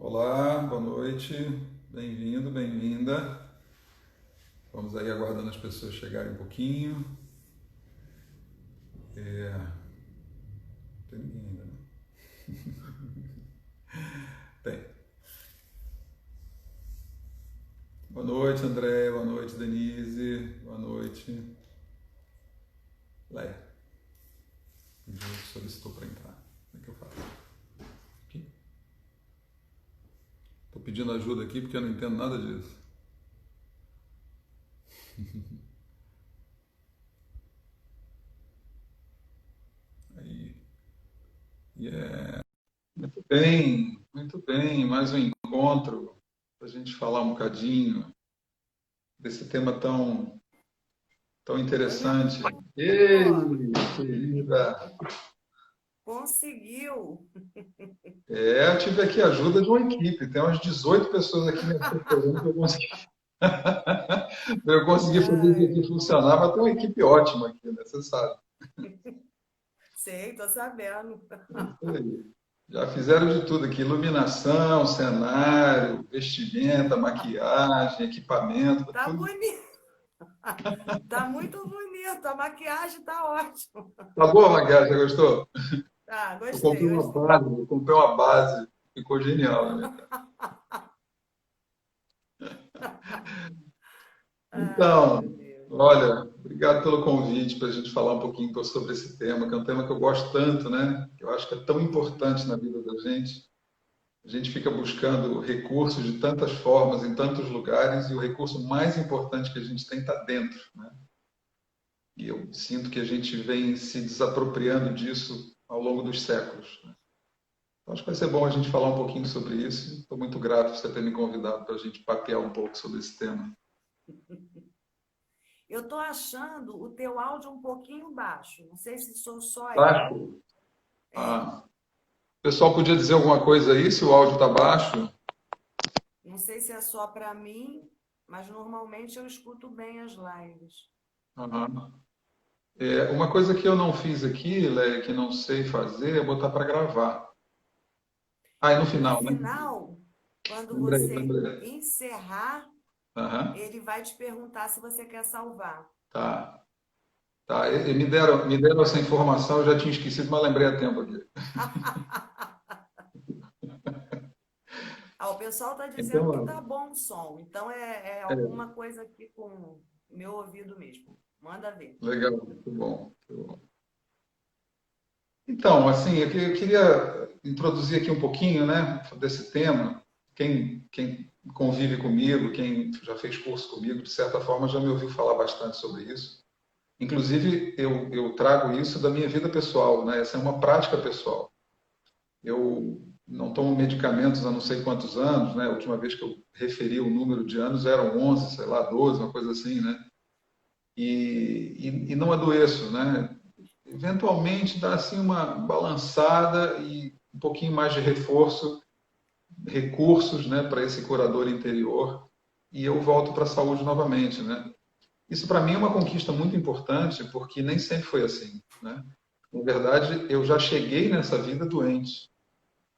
Olá, boa noite, bem-vindo, bem-vinda. Vamos aí aguardando as pessoas chegarem um pouquinho. Não tem ninguém ainda, né? Tem. Boa noite, André, boa noite, Denise, boa noite. Leia, solicitou para entrar. Como é que eu faço? Aqui? Estou pedindo ajuda aqui porque eu não entendo nada disso. Aí. Yeah. Muito bem. Mais um encontro para a gente falar um bocadinho desse tema tão Oi, interessante. Ei, amor. querida! Conseguiu. Eu tive aqui a ajuda de uma equipe. Tem umas 18 pessoas aqui me assessorando para eu conseguir fazer isso Ai, aqui funcionar. Mas tem uma equipe ótima aqui, né? Você sabe. sei, tô sabendo. Isso aí. Já fizeram de tudo aqui: iluminação, cenário, vestimenta, maquiagem, equipamento, Tá tudo. bonito. Tá muito bonito. A maquiagem tá ótima. Tá boa a maquiagem, você gostou? Tá, Eu comprei gostei, uma gostei. base, ficou genial, né? Ai, Então, meu Deus. olha, obrigado pelo convite para a gente falar um pouquinho sobre esse tema, que é um tema que eu gosto tanto, né? Que eu acho que é tão importante na vida da gente. A gente fica buscando recursos de tantas formas, em tantos lugares, e o recurso mais importante que a gente tem está dentro, né? E eu sinto que a gente vem se desapropriando disso ao longo dos séculos, né? Então, acho que vai ser bom a gente falar um pouquinho sobre isso. Estou muito grato por você ter me convidado para a gente papear um pouco sobre esse tema. Eu tô achando o teu áudio um pouquinho baixo. Não sei se sou só eu. Baixo? É, Ah, o pessoal podia dizer alguma coisa aí, se o áudio está baixo? não sei se é só para mim, mas normalmente eu escuto bem as lives. Aham. Uma coisa que eu não fiz aqui, Lé, que não sei fazer, é botar para gravar. Ah, e no No final, né? final, quando Lembrei, você lembrei. encerrar, Aham. ele vai te perguntar se você quer salvar. Tá, tá. E É. me deram essa informação, eu já tinha esquecido, mas lembrei a tempo aqui. Ah, o pessoal está dizendo que tá Então, bom o som, então é é, alguma coisa aqui com o meu ouvido mesmo. Manda ver. legal, muito bom, muito bom. Então, assim, eu queria introduzir aqui um pouquinho, né, desse tema. Quem convive comigo, quem já fez curso comigo, de certa forma já me ouviu falar bastante sobre isso. Inclusive, eu trago isso da minha vida pessoal, né? Essa é uma prática pessoal. Eu não tomo medicamentos há não sei quantos anos, né? A última vez que eu referi o número de anos eram 11, sei lá, 12, uma coisa assim, né? E não adoeço, né? Eventualmente dá assim uma balançada e um pouquinho mais de reforço, recursos, né, para esse curador interior e eu volto para a saúde novamente, né? Isso para mim é uma conquista muito importante porque nem sempre foi assim, né? Na verdade, eu já cheguei nessa vida doente.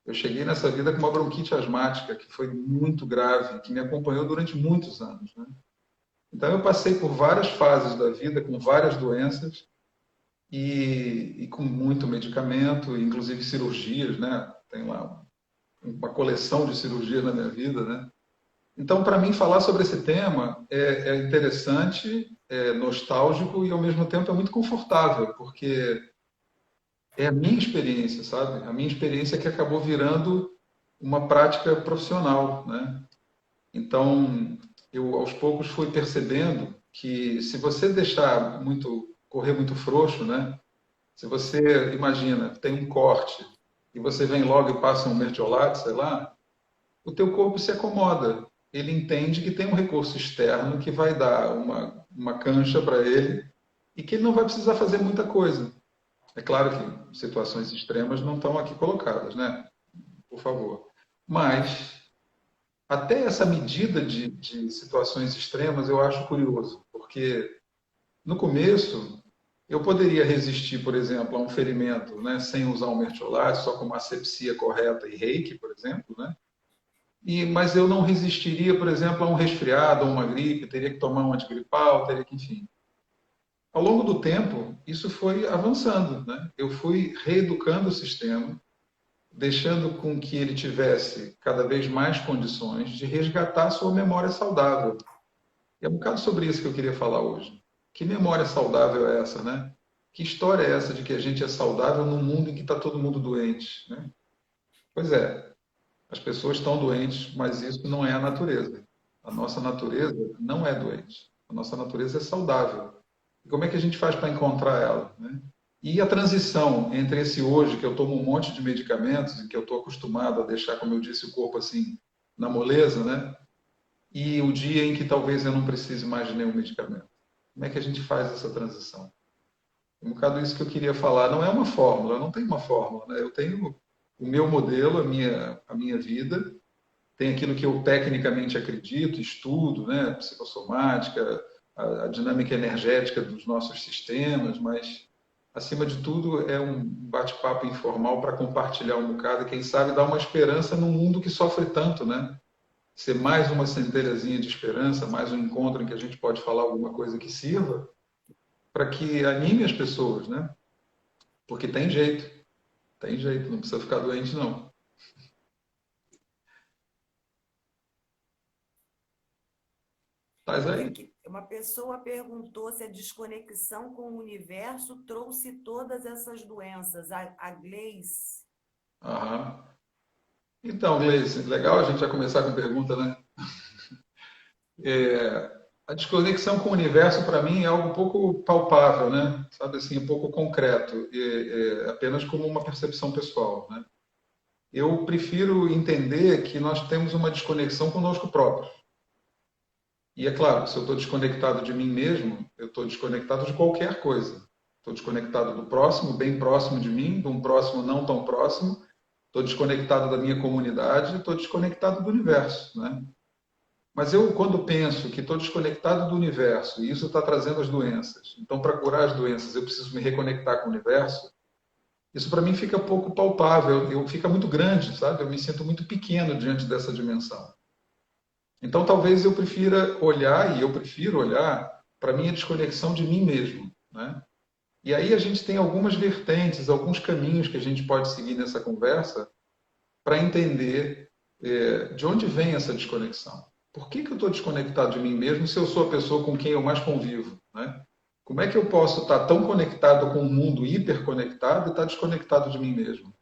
Eu cheguei nessa vida com uma bronquite asmática que foi muito grave, que me acompanhou durante muitos anos, né? Então eu passei por várias fases da vida com várias doenças e com muito medicamento, inclusive cirurgias, né? Tem lá uma coleção de cirurgias na minha vida, né? Então, para mim, falar sobre esse tema é interessante, é nostálgico e, ao mesmo tempo, é muito confortável, porque é a minha experiência, sabe? A minha experiência que acabou virando uma prática profissional, né? Então, eu aos poucos fui percebendo que se você deixar muito correr muito frouxo, né? Se você imagina, tem um corte e você vem logo e passa um mertiolate, sei lá, o teu corpo se acomoda. Ele entende que tem um recurso externo que vai dar uma cancha para ele e que ele não vai precisar fazer muita coisa. É claro que situações extremas não estão aqui colocadas, né? Por favor. Mas até essa medida de situações extremas eu acho curioso, porque no começo eu poderia resistir, por exemplo, a um ferimento, né, sem usar um mertiolate, só com uma asepsia correta e reiki, por exemplo, né? Mas eu não resistiria, por exemplo, a um resfriado, a uma gripe, teria que tomar um antigripal, teria que, enfim. Ao longo do tempo, isso foi avançando, né? Eu fui reeducando o sistema, deixando com que ele tivesse cada vez mais condições de resgatar a sua memória saudável. E é um bocado sobre isso que eu queria falar hoje. Que memória saudável é essa, né? Que história é essa de que a gente é saudável num mundo em que está todo mundo doente, né? Pois é, as pessoas estão doentes, mas isso não é a natureza. A nossa natureza não é doente. A nossa natureza é saudável. E como é que a gente faz para encontrar ela, né? E a transição entre esse hoje, que eu tomo um monte de medicamentos e que eu estou acostumado a deixar, como eu disse, o corpo assim, na moleza, né? E o dia em que talvez eu não precise mais de nenhum medicamento. Como é que a gente faz essa transição? É um bocado isso que eu queria falar. Não é uma fórmula, eu não tenho uma fórmula, né? Eu tenho o meu modelo, a minha vida, tem aquilo que eu tecnicamente acredito, estudo, né? Psicossomática, a dinâmica energética dos nossos sistemas, mas, acima de tudo, é um bate-papo informal para compartilhar um bocado e, quem sabe, dar uma esperança num mundo que sofre tanto, né? Ser mais uma centelhazinha de esperança, mais um encontro em que a gente pode falar alguma coisa que sirva, para que anime as pessoas, né? Porque tem jeito, não precisa ficar doente, não. Faz Olha aí. aqui, uma pessoa perguntou se a desconexão com o universo trouxe todas essas doenças. A Gleice. Aham. Então, Gleice, legal a gente já começar com pergunta, né? A desconexão com o universo, para mim, é algo pouco palpável, né? Sabe assim, um pouco concreto, apenas como uma percepção pessoal, né? Eu prefiro entender que nós temos uma desconexão conosco próprios. E é claro, se eu estou desconectado de mim mesmo, eu estou desconectado de qualquer coisa. Estou desconectado do próximo, bem próximo de mim, de um próximo não tão próximo. Estou desconectado da minha comunidade, estou desconectado do universo, né? Mas eu, quando penso que estou desconectado do universo e isso está trazendo as doenças, então para curar as doenças eu preciso me reconectar com o universo, isso para mim fica pouco palpável, fica muito grande, sabe? Eu me sinto muito pequeno diante dessa dimensão. Então talvez eu prefira olhar, e eu prefiro olhar, para a minha desconexão de mim mesmo, né? E aí a gente tem algumas vertentes, alguns caminhos que a gente pode seguir nessa conversa para entender de onde vem essa desconexão. Por que eu estou desconectado de mim mesmo se eu sou a pessoa com quem eu mais convivo, né? Como é que eu posso estar tão conectado com o mundo hiperconectado e estar desconectado de mim mesmo?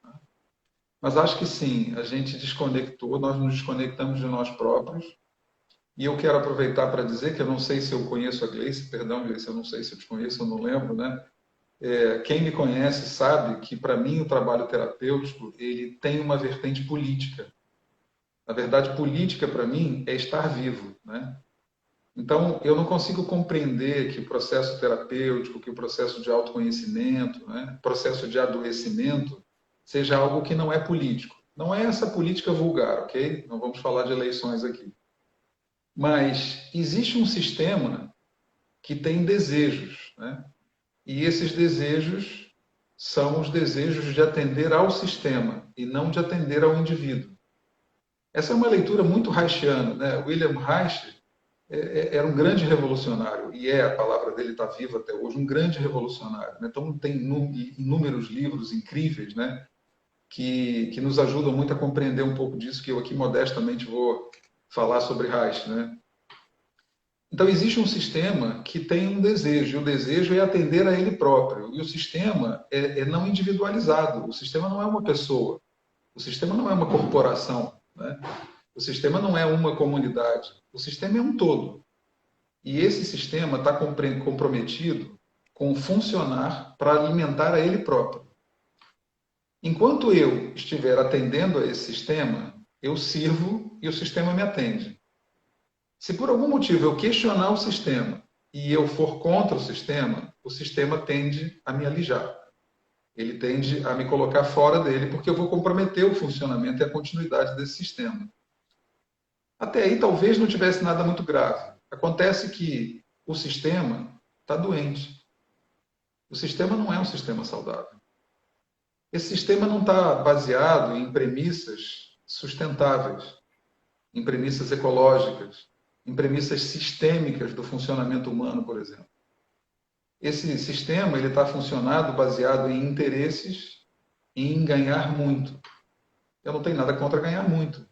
Mas acho que sim, a gente desconectou, nós nos desconectamos de nós próprios. E eu quero aproveitar para dizer que eu não sei se eu conheço a Gleice, perdão, Gleice, eu não sei se eu te conheço, eu não lembro, né? Quem me conhece sabe que, para mim, o trabalho terapêutico ele tem uma vertente política. Na verdade, política, para mim, é estar vivo, né? Então, eu não consigo compreender que o processo terapêutico, que o processo de autoconhecimento, né, processo de adoecimento, seja algo que não é político. Não é essa política vulgar, ok? Não vamos falar de eleições aqui. Mas existe um sistema que tem desejos, né? E esses desejos são os desejos de atender ao sistema e não de atender ao indivíduo. Essa é uma leitura muito Reichiana, né? William Reich era um grande revolucionário, e a palavra dele está viva até hoje, um grande revolucionário, né? Então tem inúmeros livros incríveis, né? Que nos ajudam muito a compreender um pouco disso, que eu aqui modestamente vou falar sobre Reich, né? Então, existe um sistema que tem um desejo, e o desejo é atender a ele próprio. E o sistema é não individualizado. O sistema não é uma pessoa. O sistema não é uma corporação. Né? O sistema não é uma comunidade. O sistema é um todo. E esse sistema está comprometido com funcionar para alimentar a ele próprio. Enquanto eu estiver atendendo a esse sistema, eu sirvo e o sistema me atende. Se por algum motivo eu questionar o sistema e eu for contra o sistema tende a me alijar. Ele tende a me colocar fora dele, porque eu vou comprometer o funcionamento e a continuidade desse sistema. Até aí talvez não tivesse nada muito grave. Acontece que o sistema está doente. O sistema não é um sistema saudável. Esse sistema não está baseado em premissas sustentáveis. em premissas ecológicas, em premissas sistêmicas do funcionamento humano, por exemplo. Esse sistema ele está funcionado baseado em interesses e em ganhar muito. Eu não tenho nada contra ganhar muito.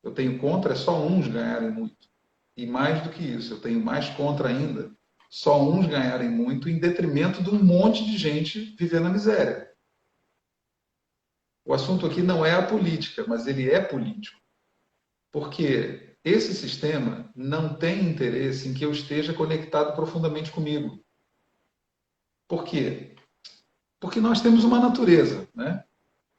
Eu tenho contra só uns ganharem muito. E mais do que isso, eu tenho mais contra ainda só uns ganharem muito em detrimento de um monte de gente viver na miséria. O assunto aqui não é a política, mas ele é político. Porque esse sistema não tem interesse em que eu esteja conectado profundamente comigo. Por quê? Porque nós temos uma natureza, né?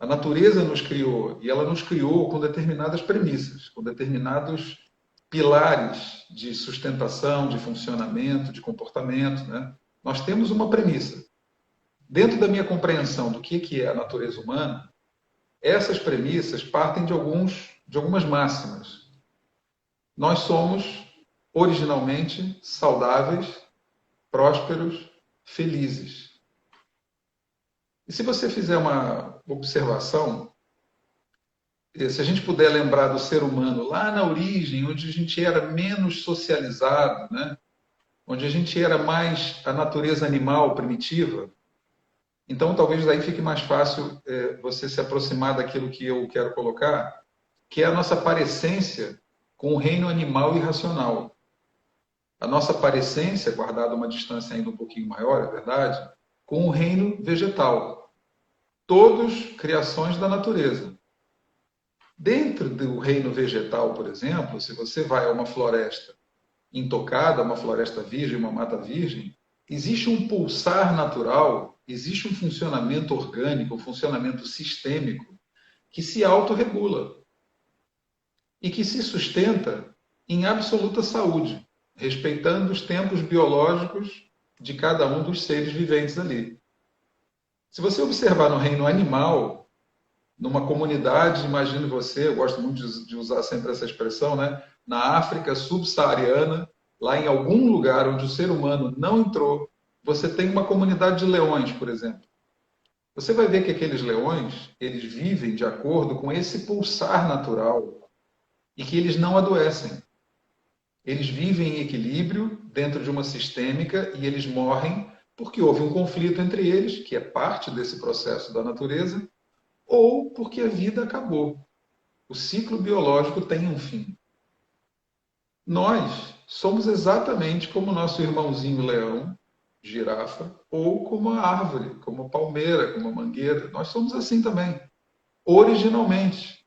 A natureza nos criou e ela nos criou com determinadas premissas, com determinados pilares de sustentação, de funcionamento, de comportamento, né? Nós temos uma premissa. Dentro da minha compreensão do que é a natureza humana, essas premissas partem de algumas máximas. Nós somos originalmente saudáveis, prósperos, felizes. E se você fizer uma observação, se a gente puder lembrar do ser humano lá na origem, onde a gente era menos socializado, né? Onde a gente era mais a natureza animal primitiva, então talvez daí fique mais fácil você se aproximar daquilo que eu quero colocar, que é a nossa parecência com o reino animal irracional. A nossa parecência, guardada uma distância ainda um pouquinho maior, é verdade, com o reino vegetal. Todos criações da natureza. Dentro do reino vegetal, por exemplo, se você vai a uma floresta intocada, uma floresta virgem, uma mata virgem, existe um pulsar natural, existe um funcionamento orgânico, um funcionamento sistêmico que se autorregula e que se sustenta em absoluta saúde, respeitando os tempos biológicos de cada um dos seres viventes ali. Se você observar no reino animal, numa comunidade, imagine você, eu gosto muito de usar sempre essa expressão, né? Na África subsaariana, lá em algum lugar onde o ser humano não entrou, você tem uma comunidade de leões, por exemplo. Você vai ver que aqueles leões, eles vivem de acordo com esse pulsar natural e que eles não adoecem. Eles vivem em equilíbrio dentro de uma sistêmica e eles morrem porque houve um conflito entre eles, que é parte desse processo da natureza, ou porque a vida acabou. O ciclo biológico tem um fim. Nós somos exatamente como o nosso irmãozinho leão, girafa, ou como a árvore, como a palmeira, como a mangueira. Nós somos assim também, originalmente.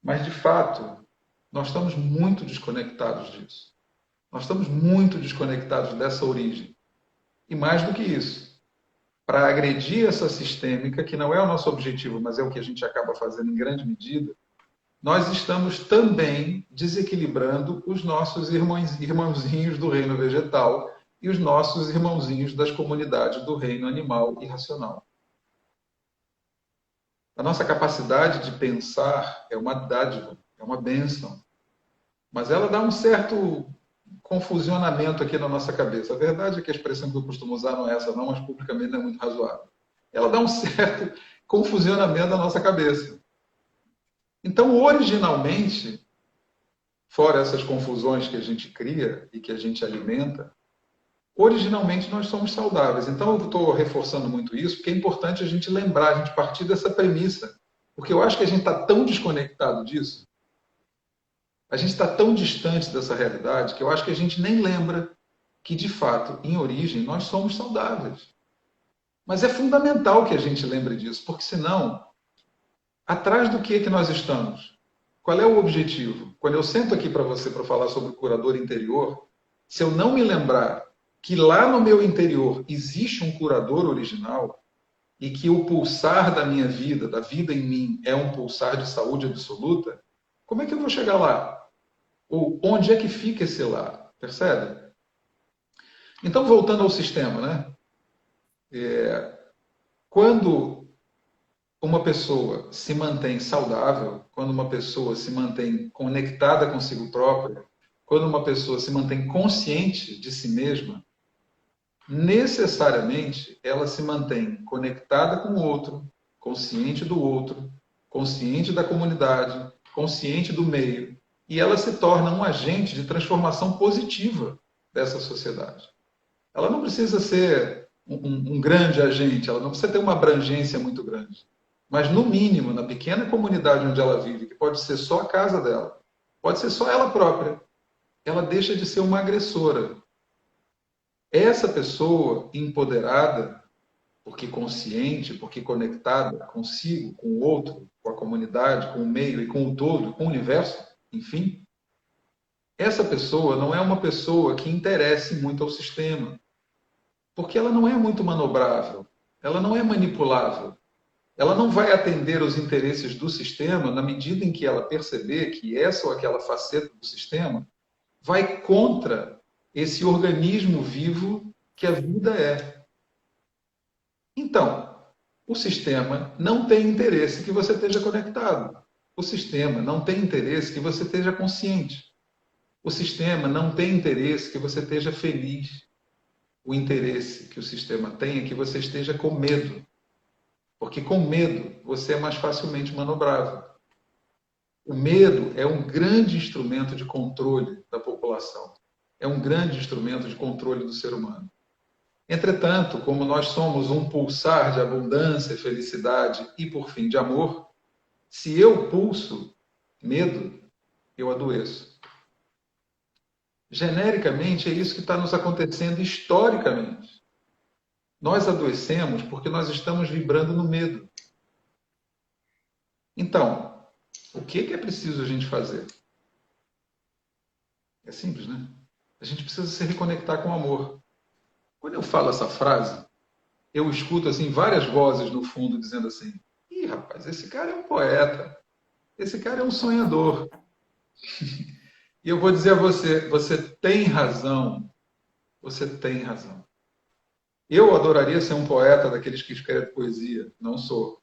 Mas, de fato, nós estamos muito desconectados disso. Nós estamos muito desconectados dessa origem. E mais do que isso, para agredir essa sistêmica, que não é o nosso objetivo, mas é o que a gente acaba fazendo em grande medida, nós estamos também desequilibrando os nossos irmãozinhos do reino vegetal e os nossos irmãozinhos das comunidades do reino animal e racional. A nossa capacidade de pensar é uma dádiva, é uma bênção, mas ela dá um certo confusionamento aqui na nossa cabeça. A verdade é que a expressão que eu costumo usar não é essa não, mas publicamente não é muito razoável. Ela dá um certo confusionamento na nossa cabeça. Então, originalmente, fora essas confusões que a gente cria e que a gente alimenta, originalmente nós somos saudáveis. Então, eu estou reforçando muito isso, porque é importante a gente lembrar, a gente partir dessa premissa. Porque eu acho que a gente está tão desconectado disso, a gente está tão distante dessa realidade, que eu acho que a gente nem lembra que, de fato, em origem, nós somos saudáveis. Mas é fundamental que a gente lembre disso, porque senão, atrás do que nós estamos? Qual é o objetivo? Quando eu sento aqui para você para falar sobre o curador interior, se eu não me lembrar que lá no meu interior existe um curador original e que o pulsar da minha vida, da vida em mim, é um pulsar de saúde absoluta, como é que eu vou chegar lá? Ou onde é que fica esse lá? Percebe? Então, voltando ao sistema, né? Quando uma pessoa se mantém saudável, quando uma pessoa se mantém conectada consigo própria, quando uma pessoa se mantém consciente de si mesma, necessariamente ela se mantém conectada com o outro, consciente da comunidade, consciente do meio. e ela se torna um agente de transformação positiva dessa sociedade. Ela não precisa ser um grande agente, ela não precisa ter uma abrangência muito grande. Mas, no mínimo, na pequena comunidade onde ela vive, que pode ser só a casa dela, pode ser só ela própria, ela deixa de ser uma agressora. Essa pessoa empoderada, porque consciente, porque conectada consigo, com o outro, com a comunidade, com o meio e com o todo, com o universo, enfim, essa pessoa não é uma pessoa que interesse muito ao sistema, porque ela não é muito manobrável, ela não é manipulável, ela não vai atender os interesses do sistema na medida em que ela perceber que essa ou aquela faceta do sistema vai contra esse organismo vivo que a vida é. Então, o sistema não tem interesse que você esteja conectado. O sistema não tem interesse que você esteja consciente. O sistema não tem interesse que você esteja feliz. O interesse que o sistema tem é que você esteja com medo. Porque com medo você é mais facilmente manobrável. O medo é um grande instrumento de controle da população. É um grande instrumento de controle do ser humano. Entretanto, como nós somos um pulsar de abundância, felicidade e, por fim, de amor, se eu pulso medo, eu adoeço. Genericamente, é isso que está nos acontecendo historicamente. Nós adoecemos porque nós estamos vibrando no medo. Então, o que é preciso a gente fazer? É simples, né? A gente precisa se reconectar com o amor. Quando eu falo essa frase, eu escuto assim várias vozes no fundo dizendo assim: "Ih, rapaz, esse cara é um poeta. Esse cara é um sonhador." E eu vou dizer a você, você tem razão. Você tem razão. Eu adoraria ser um poeta daqueles que escrevem poesia, não sou.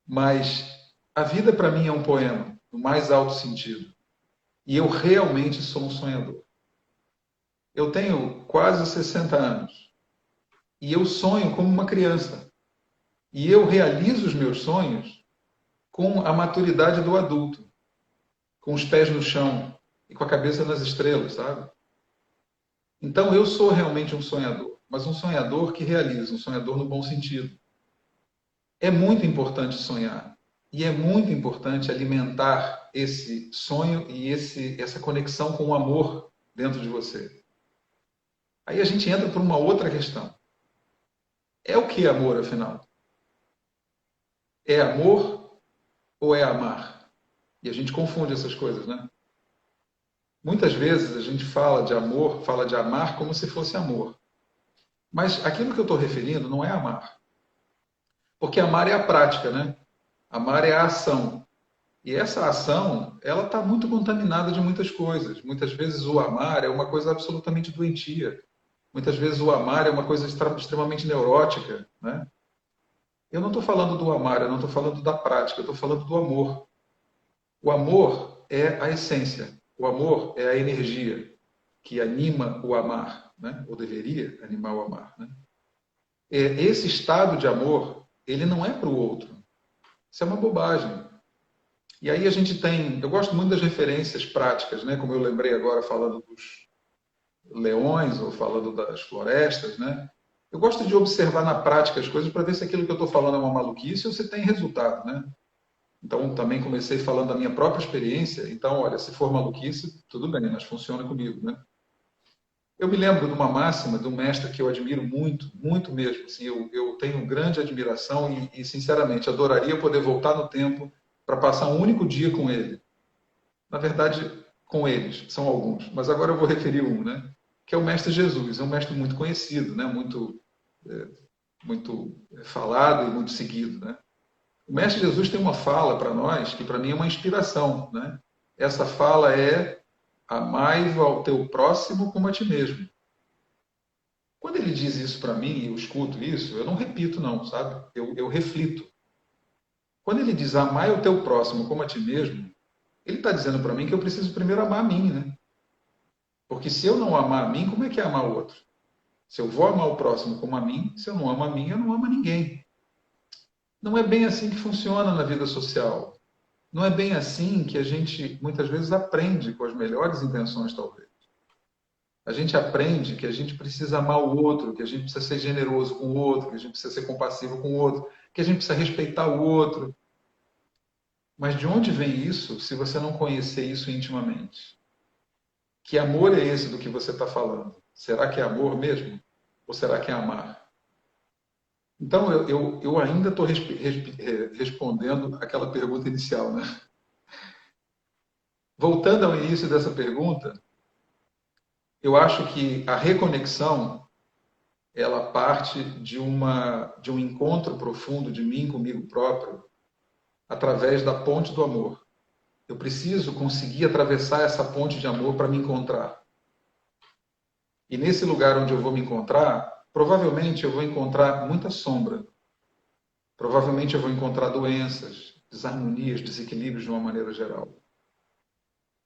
Mas a vida para mim é um poema, no mais alto sentido. E eu realmente sou um sonhador. Eu tenho quase 60 anos. E eu sonho como uma criança. E eu realizo os meus sonhos com a maturidade do adulto, com os pés no chão e com a cabeça nas estrelas, sabe? Então eu sou realmente um sonhador, mas um sonhador que realiza, um sonhador no bom sentido. É muito importante sonhar e é muito importante alimentar esse sonho e essa conexão com o amor dentro de você. Aí a gente entra por uma outra questão. É o que amor, afinal? É amor ou é amar? E a gente confunde essas coisas, né? Muitas vezes a gente fala de amor, fala de amar como se fosse amor. Mas aquilo que eu estou referindo não é amar. Porque amar é a prática, né? Amar é a ação. E essa ação, ela está muito contaminada de muitas coisas. Muitas vezes o amar é uma coisa absolutamente doentia. Muitas vezes o amar é uma coisa extremamente neurótica, né? Eu não estou falando do amar, eu não estou falando da prática, eu estou falando do amor. O amor é a essência. O amor é a energia que anima o amar, né? Ou deveria animar o amar, né? Esse estado de amor, ele não é para o outro. Isso é uma bobagem. E aí a gente tem, eu gosto muito das referências práticas, né? Como eu lembrei agora falando dos leões ou falando das florestas, né? Eu gosto de observar na prática as coisas para ver se aquilo que eu estou falando é uma maluquice ou se tem resultado, né? Então também comecei falando da minha própria experiência. Então, olha, se for maluquice, tudo bem, mas funciona comigo, né? Eu me lembro de uma máxima de um mestre que eu admiro muito, muito mesmo. Assim, eu tenho grande admiração e, sinceramente, adoraria poder voltar no tempo para passar um único dia com ele. Na verdade, com eles, são alguns, mas agora eu vou referir um, né? Que é o Mestre Jesus. É um mestre muito conhecido, né? Muito falado e muito seguido, né? O Mestre Jesus tem uma fala para nós que para mim é uma inspiração, né? Essa fala é: amai ao teu próximo como a ti mesmo. Quando ele diz isso para mim, e eu escuto isso, eu não repito não, sabe? Eu reflito. Quando ele diz amai o teu próximo como a ti mesmo, ele está dizendo para mim que eu preciso primeiro amar a mim, né? Porque se eu não amar a mim, como é que é amar o outro? Se eu vou amar o próximo como a mim, se eu não amo a mim, eu não amo a ninguém. Não é bem assim que funciona na vida social. não é bem assim que a gente muitas vezes aprende com as melhores intenções, talvez. A gente aprende que a gente precisa amar o outro, que a gente precisa ser generoso com o outro, que a gente precisa ser compassivo com o outro, que a gente precisa respeitar o outro. Mas de onde vem isso se você não conhecer isso intimamente? Que amor é esse do que você está falando? Será que é amor mesmo? Ou será que é amar? Então, eu ainda estou respondendo aquela pergunta inicial, né? Voltando ao início dessa pergunta, eu acho que a reconexão ela parte de um encontro profundo de mim comigo próprio através da ponte do amor. Eu preciso conseguir atravessar essa ponte de amor para me encontrar. E nesse lugar onde eu vou me encontrar, provavelmente eu vou encontrar muita sombra. Provavelmente eu vou encontrar doenças, desarmonias, desequilíbrios de uma maneira geral.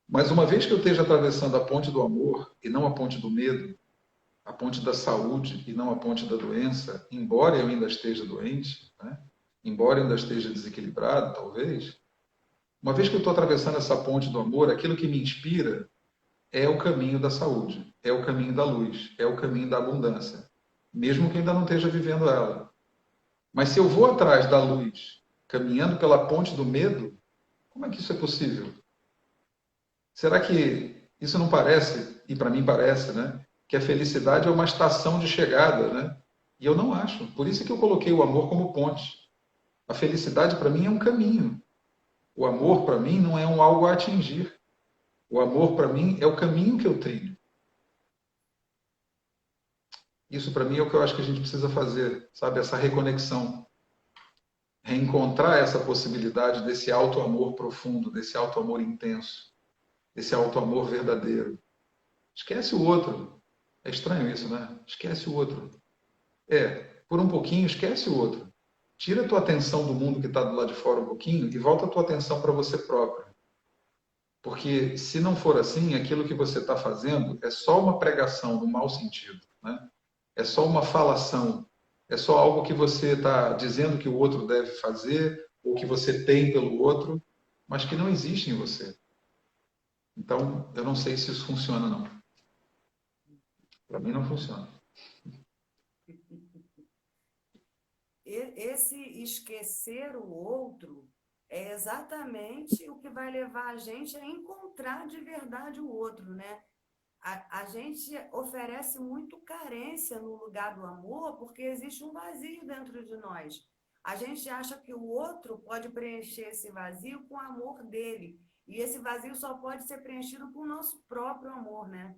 Mas uma vez que eu esteja atravessando a ponte do amor e não a ponte do medo, a ponte da saúde e não a ponte da doença, embora eu ainda esteja doente, né? Embora eu ainda esteja desequilibrado, talvez, uma vez que eu estou atravessando essa ponte do amor, aquilo que me inspira é o caminho da saúde, é o caminho da luz, é o caminho da abundância, mesmo que eu ainda não esteja vivendo ela. Mas se eu vou atrás da luz, caminhando pela ponte do medo, como é que isso é possível? Será que isso não parece, e para mim parece, né, que a felicidade é uma estação de chegada, né? E eu não acho. Por isso que eu coloquei o amor como ponte. A felicidade para mim é um caminho. O amor para mim não é um algo a atingir. O amor para mim é o caminho que eu trilho. Isso para mim é o que eu acho que a gente precisa fazer, sabe? Essa reconexão. Reencontrar essa possibilidade desse auto-amor profundo, desse auto-amor intenso, desse auto-amor verdadeiro. Esquece o outro. É estranho isso, né? Esquece o outro. Por um pouquinho, esquece o outro. Tira a tua atenção do mundo que está do lado de fora um pouquinho e volta a tua atenção para você próprio. Porque se não for assim, aquilo que você está fazendo é só uma pregação no mau sentido, né? É só uma falação, é só algo que você está dizendo que o outro deve fazer ou que você tem pelo outro, mas que não existe em você. Então, eu não sei se isso funciona, não. Para mim, não funciona. Esse esquecer o outro é exatamente o que vai levar a gente a encontrar de verdade o outro, né? A gente oferece muito carência no lugar do amor porque existe um vazio dentro de nós. A gente acha que o outro pode preencher esse vazio com o amor dele. E esse vazio só pode ser preenchido com o nosso próprio amor, né?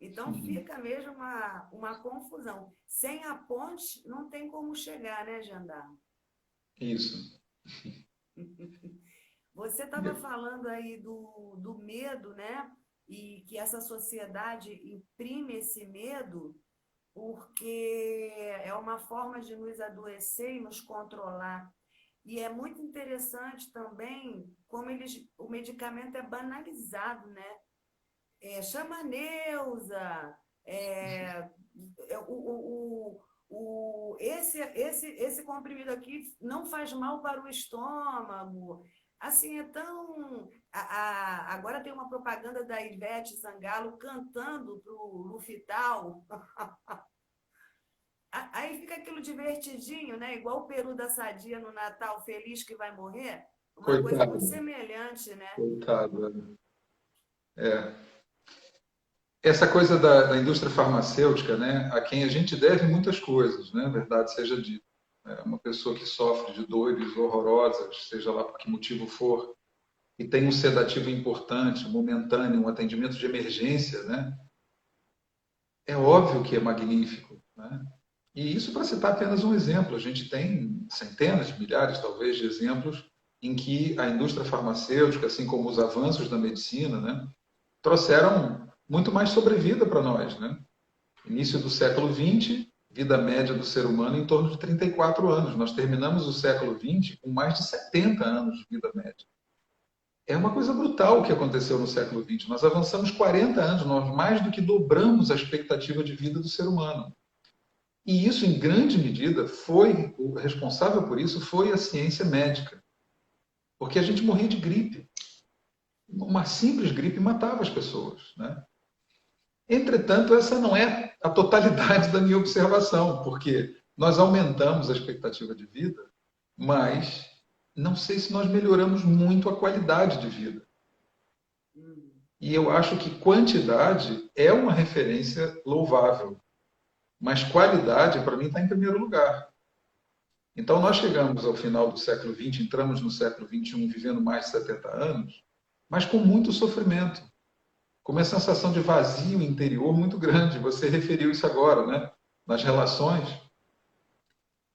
Então Uhum. fica mesmo uma confusão. Sem a ponte não tem como chegar, né, Jandarmo? Isso. Você estava falando aí do medo, né? E que essa sociedade imprime esse medo porque é uma forma de nos adoecer e nos controlar. E é muito interessante também como o medicamento é banalizado, né? Chama a Neusa, é, esse comprimido aqui não faz mal para o estômago. Assim, é tão. Agora tem uma propaganda da Ivete Sangalo cantando para o Lufital. Aí fica aquilo divertidinho, né? Igual o peru da Sadia no Natal, feliz que vai morrer. Uma coisa muito Coitado. semelhante, né? Coitado. É. Essa coisa da indústria farmacêutica, né, a quem a gente deve muitas coisas, né, verdade seja dita. É uma pessoa que sofre de dores horrorosas, seja lá por que motivo for, e tem um sedativo importante, momentâneo, um atendimento de emergência, né, é óbvio que é magnífico, né? E isso para citar apenas um exemplo. A gente tem centenas, milhares, talvez, de exemplos em que a indústria farmacêutica, assim como os avanços da medicina, né, trouxeram muito mais sobrevida para nós, né? Início do século XX, vida média do ser humano em torno de 34 anos. Nós terminamos o século XX com mais de 70 anos de vida média. É uma coisa brutal o que aconteceu no século XX. Nós avançamos 40 anos, nós mais do que dobramos a expectativa de vida do ser humano. E isso, em grande medida, o responsável por isso foi a ciência médica. porque a gente morria de gripe. Uma simples gripe matava as pessoas, né? Entretanto, essa não é a totalidade da minha observação, porque nós aumentamos a expectativa de vida, mas não sei se nós melhoramos muito a qualidade de vida. E eu acho que quantidade é uma referência louvável, mas qualidade, para mim, está em primeiro lugar. Então, nós chegamos ao final do século XX, entramos no século XXI, vivendo mais de 70 anos, mas com muito sofrimento, com uma sensação de vazio interior muito grande. Você referiu isso agora, né? Nas relações.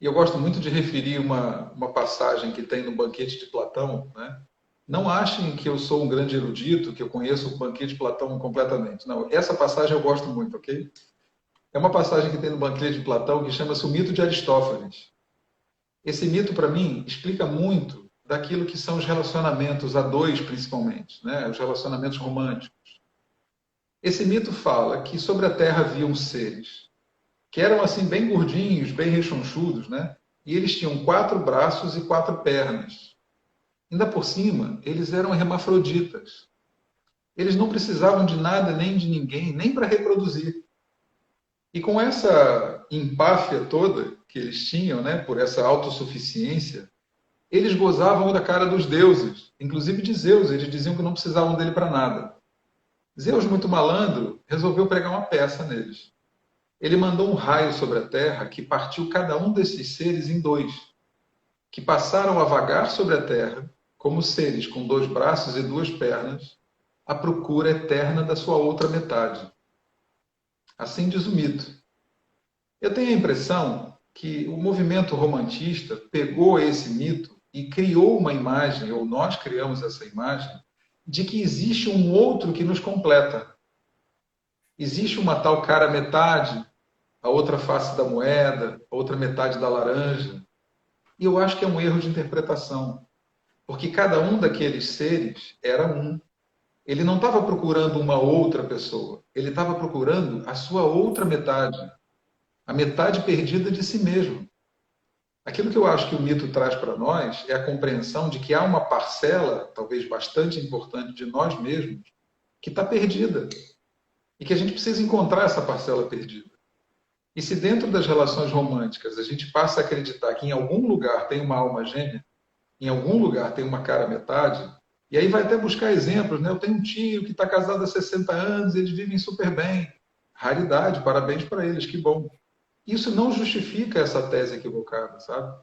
E eu gosto muito de referir uma passagem que tem no Banquete de Platão, né? Não achem que eu sou um grande erudito, que eu conheço o Banquete de Platão completamente. Não, essa passagem eu gosto muito, ok? É uma passagem que tem no Banquete de Platão que chama-se o mito de Aristófanes. Esse mito, para mim, explica muito daquilo que são os relacionamentos a dois, principalmente, né? Os relacionamentos românticos. Esse mito fala que sobre a Terra haviam seres que eram assim bem gordinhos, bem rechonchudos, né? E eles tinham 4 braços e 4 pernas. Ainda por cima, eles eram hermafroditas. Eles não precisavam de nada nem de ninguém, nem para reproduzir. E com essa empáfia toda que eles tinham, né, por essa autossuficiência, eles gozavam da cara dos deuses, inclusive de Zeus. Eles diziam que não precisavam dele para nada. Zeus, muito malandro, resolveu pregar uma peça neles. Ele mandou um raio sobre a terra que partiu cada um desses seres em dois, que passaram a vagar sobre a terra como seres com 2 braços e 2 pernas, à procura eterna da sua outra metade. Assim diz o mito. Eu tenho a impressão que o movimento romantista pegou esse mito e criou uma imagem, ou nós criamos essa imagem, de que existe um outro que nos completa. Existe uma tal cara metade, a outra face da moeda, a outra metade da laranja. E eu acho que é um erro de interpretação, porque cada um daqueles seres era um. Ele não estava procurando uma outra pessoa, ele estava procurando a sua outra metade, a metade perdida de si mesmo. Aquilo que eu acho que o mito traz para nós é a compreensão de que há uma parcela, talvez bastante importante, de nós mesmos, que está perdida. E que a gente precisa encontrar essa parcela perdida. E se dentro das relações românticas a gente passa a acreditar que em algum lugar tem uma alma gêmea, em algum lugar tem uma cara metade, e aí vai até buscar exemplos, né? Eu tenho um tio que está casado há 60 anos, eles vivem super bem. Raridade, parabéns para eles, que bom. Isso não justifica essa tese equivocada, sabe?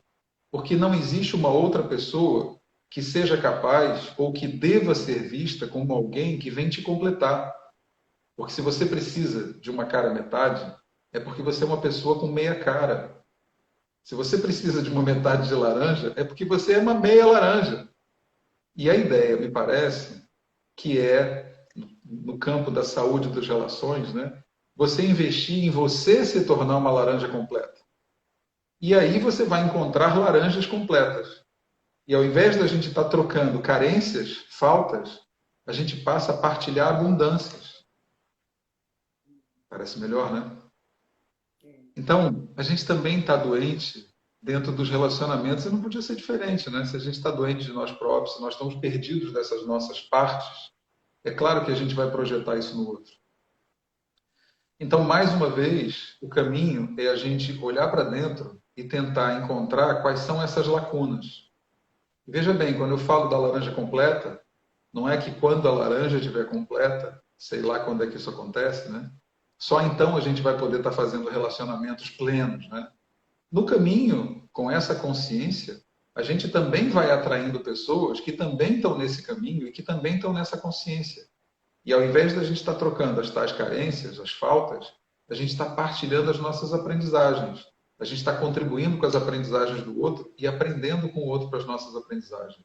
Porque não existe uma outra pessoa que seja capaz ou que deva ser vista como alguém que vem te completar. Porque se você precisa de uma cara metade, é porque você é uma pessoa com meia cara. Se você precisa de uma metade de laranja, é porque você é uma meia laranja. E a ideia, me parece, que é, no campo da saúde das relações, né, você investir em você se tornar uma laranja completa. E aí você vai encontrar laranjas completas. E ao invés da gente estar trocando carências, faltas, a gente passa a partilhar abundâncias. Parece melhor, né? Então, a gente também está doente dentro dos relacionamentos e não podia ser diferente, né? Se a gente está doente de nós próprios, se nós estamos perdidos dessas nossas partes, é claro que a gente vai projetar isso no outro. Então, mais uma vez, o caminho é a gente olhar para dentro e tentar encontrar quais são essas lacunas. Veja bem, quando eu falo da laranja completa, não é que quando a laranja estiver completa, sei lá quando é que isso acontece, né? Só então a gente vai poder estar fazendo relacionamentos plenos, né? No caminho, com essa consciência, a gente também vai atraindo pessoas que também estão nesse caminho e que também estão nessa consciência. E ao invés da gente estar trocando as tais carências, as faltas, a gente está partilhando as nossas aprendizagens. A gente está contribuindo com as aprendizagens do outro e aprendendo com o outro para as nossas aprendizagens.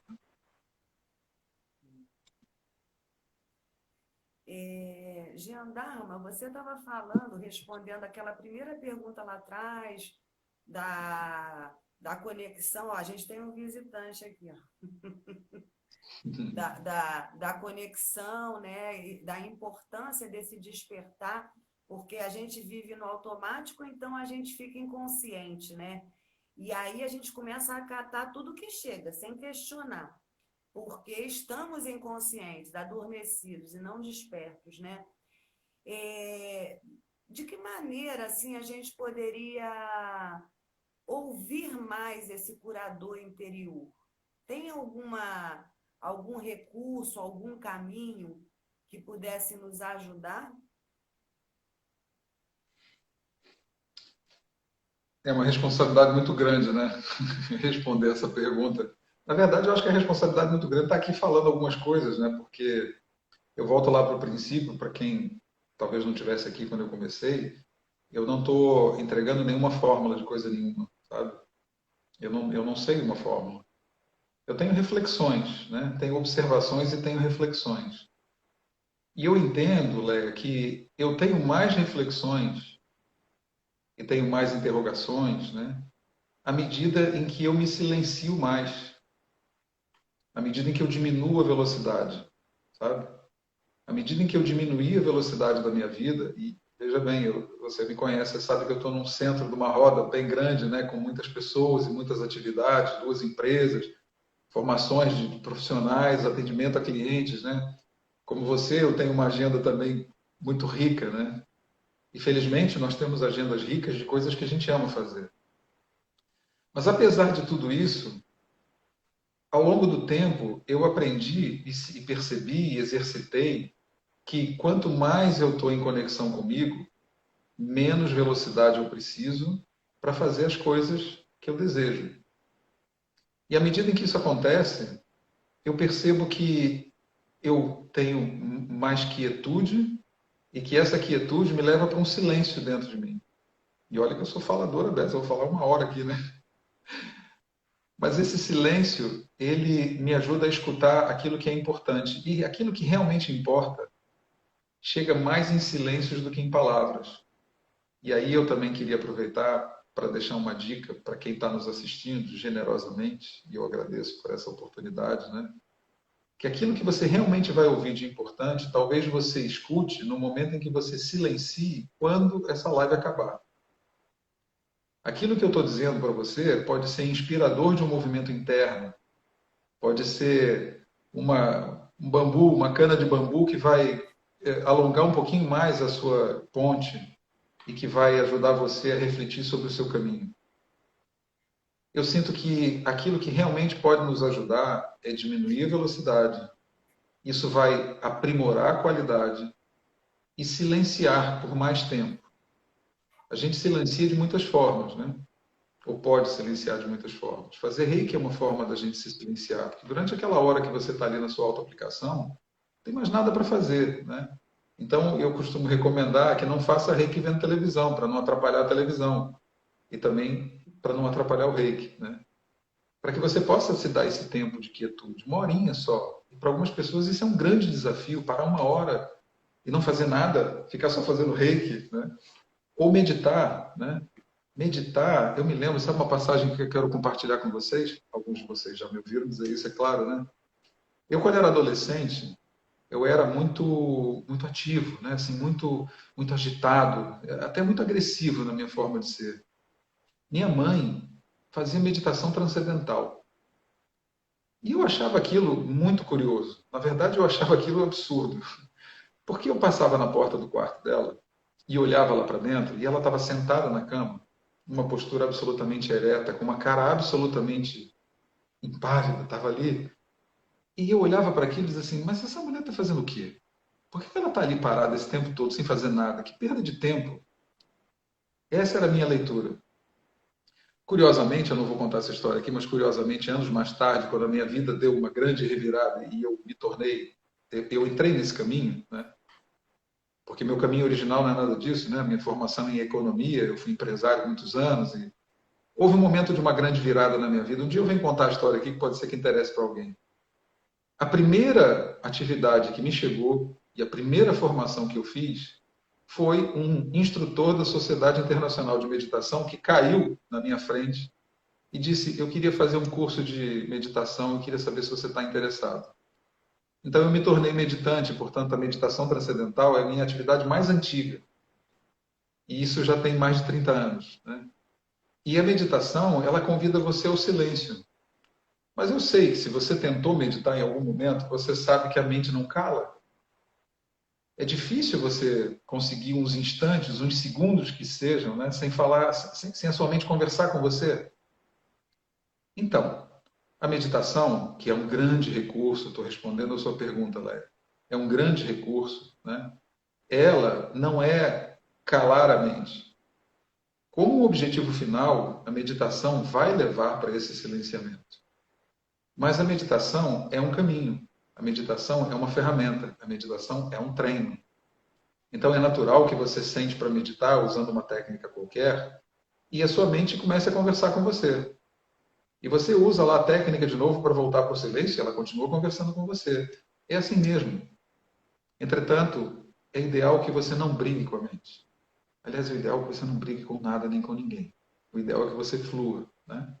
Gendarma, você estava falando, respondendo aquela primeira pergunta lá atrás, da conexão. Ó, a gente tem um visitante aqui, ó. Da conexão, né, e da importância desse despertar, porque a gente vive no automático, então a gente fica inconsciente, né? E aí a gente começa a acatar tudo que chega, sem questionar. porque estamos inconscientes, adormecidos e não despertos, né? De que maneira assim a gente poderia ouvir mais esse curador interior? Tem algum recurso, algum caminho que pudesse nos ajudar? É uma responsabilidade muito grande, né? Responder essa pergunta. Na verdade, eu acho que a responsabilidade muito grande está aqui falando algumas coisas, né? Porque eu volto lá para o princípio, para quem talvez não tivesse aqui quando eu comecei, eu não estou entregando nenhuma fórmula de coisa nenhuma, sabe? Eu não sei uma fórmula. Eu tenho reflexões, né? Tenho observações e tenho reflexões. E eu entendo, Léa, que eu tenho mais reflexões e tenho mais interrogações, né? À medida em que eu me silencio mais, à medida em que eu diminuo a velocidade, sabe? À medida em que eu diminuir a velocidade da minha vida, e veja bem, você me conhece, você sabe que eu estou num centro de uma roda bem grande, né? Com muitas pessoas e muitas atividades, duas empresas, formações de profissionais, atendimento a clientes, né? Como você, eu tenho uma agenda também muito rica, né? E felizmente nós temos agendas ricas de coisas que a gente ama fazer. Mas apesar de tudo isso, ao longo do tempo eu aprendi e percebi e exercitei que quanto mais eu estou em conexão comigo, menos velocidade eu preciso para fazer as coisas que eu desejo. E à medida em que isso acontece, eu percebo que eu tenho mais quietude e que essa quietude me leva para um silêncio dentro de mim. E olha que eu sou faladora dessa, eu vou falar uma hora aqui, né? Mas esse silêncio, ele me ajuda a escutar aquilo que é importante. E aquilo que realmente importa chega mais em silêncios do que em palavras. E aí eu também queria aproveitar para deixar uma dica para quem está nos assistindo generosamente, e eu agradeço por essa oportunidade, né? Que aquilo que você realmente vai ouvir de importante, talvez você escute no momento em que você silencie quando essa live acabar. Aquilo que eu estou dizendo para você pode ser inspirador de um movimento interno, pode ser um bambu, uma cana de bambu que vai alongar um pouquinho mais a sua ponte e que vai ajudar você a refletir sobre o seu caminho. Eu sinto que aquilo que realmente pode nos ajudar é diminuir a velocidade. Isso vai aprimorar a qualidade e silenciar por mais tempo. A gente silencia de muitas formas, né? Ou pode silenciar de muitas formas. Fazer reiki é uma forma da gente se silenciar, porque durante aquela hora que você está ali na sua auto-aplicação, não tem mais nada para fazer, né? Então, eu costumo recomendar que não faça reiki vendo televisão, para não atrapalhar a televisão. E também para não atrapalhar o reiki, né? Para que você possa se dar esse tempo de quietude, uma horinha só. E para algumas pessoas isso é um grande desafio, parar uma hora e não fazer nada, ficar só fazendo reiki, né? Ou meditar, né? Meditar, eu me lembro, sabe uma passagem que eu quero compartilhar com vocês? Alguns de vocês já me ouviram dizer isso, é claro, né? Eu, quando era adolescente, eu era muito ativo, né? Assim, muito agitado, até muito agressivo na minha forma de ser. Minha mãe fazia meditação transcendental. E eu achava aquilo muito curioso. Na verdade, eu achava aquilo absurdo. Porque eu passava na porta do quarto dela e olhava lá para dentro e ela estava sentada na cama, numa postura absolutamente ereta, com uma cara absolutamente impávida, estava ali. E eu olhava para aquilo e dizia assim: mas essa mulher está fazendo o quê? Por que ela está ali parada esse tempo todo sem fazer nada? Que perda de tempo. Essa era a minha leitura. Curiosamente, eu não vou contar essa história aqui, mas curiosamente, anos mais tarde, quando a minha vida deu uma grande revirada e eu me tornei, eu entrei nesse caminho, né? Porque meu caminho original não é nada disso, né? Minha formação em economia, eu fui empresário há muitos anos e houve um momento de uma grande virada na minha vida. Um dia eu venho contar a história aqui que pode ser que interesse para alguém. A primeira atividade que me chegou e a primeira formação que eu fiz foi um instrutor da Sociedade Internacional de Meditação que caiu na minha frente e disse: eu queria fazer um curso de meditação e queria saber se você está interessado. Então eu me tornei meditante, portanto a meditação transcendental é a minha atividade mais antiga. E isso já tem mais de 30 anos, né? E a meditação, ela convida você ao silêncio. Mas eu sei que se você tentou meditar em algum momento, você sabe que a mente não cala. É difícil você conseguir uns instantes, uns segundos que sejam, né, sem falar, sem a sua mente conversar com você. Então, a meditação, que é um grande recurso, estou respondendo a sua pergunta, Léa, é um grande recurso, né? Ela não é calar a mente. Como objetivo final, a meditação vai levar para esse silenciamento. Mas a meditação é um caminho, a meditação é uma ferramenta, a meditação é um treino. Então é natural que você sente para meditar usando uma técnica qualquer e a sua mente comece a conversar com você. E você usa lá a técnica de novo para voltar para o silêncio e ela continua conversando com você. É assim mesmo. Entretanto, é ideal que você não brigue com a mente. Aliás, o ideal é que você não brigue com nada nem com ninguém. O ideal é que você flua, né?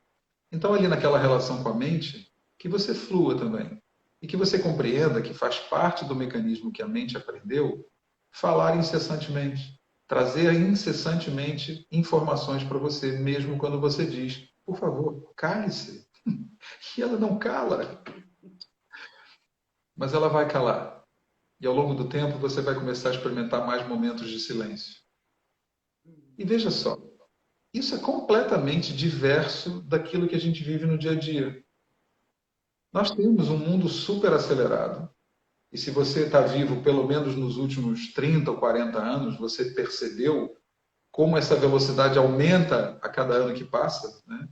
Então, ali naquela relação com a mente, que você flua também. E que você compreenda que faz parte do mecanismo que a mente aprendeu falar incessantemente. Trazer incessantemente informações para você, mesmo quando você diz, por favor, cale-se. E ela não cala, mas ela vai calar. E ao longo do tempo você vai começar a experimentar mais momentos de silêncio. E veja só, isso é completamente diverso daquilo que a gente vive no dia a dia. Nós temos um mundo super acelerado. E se você está vivo pelo menos nos últimos 30 ou 40 anos, você percebeu como essa velocidade aumenta a cada ano que passa, né?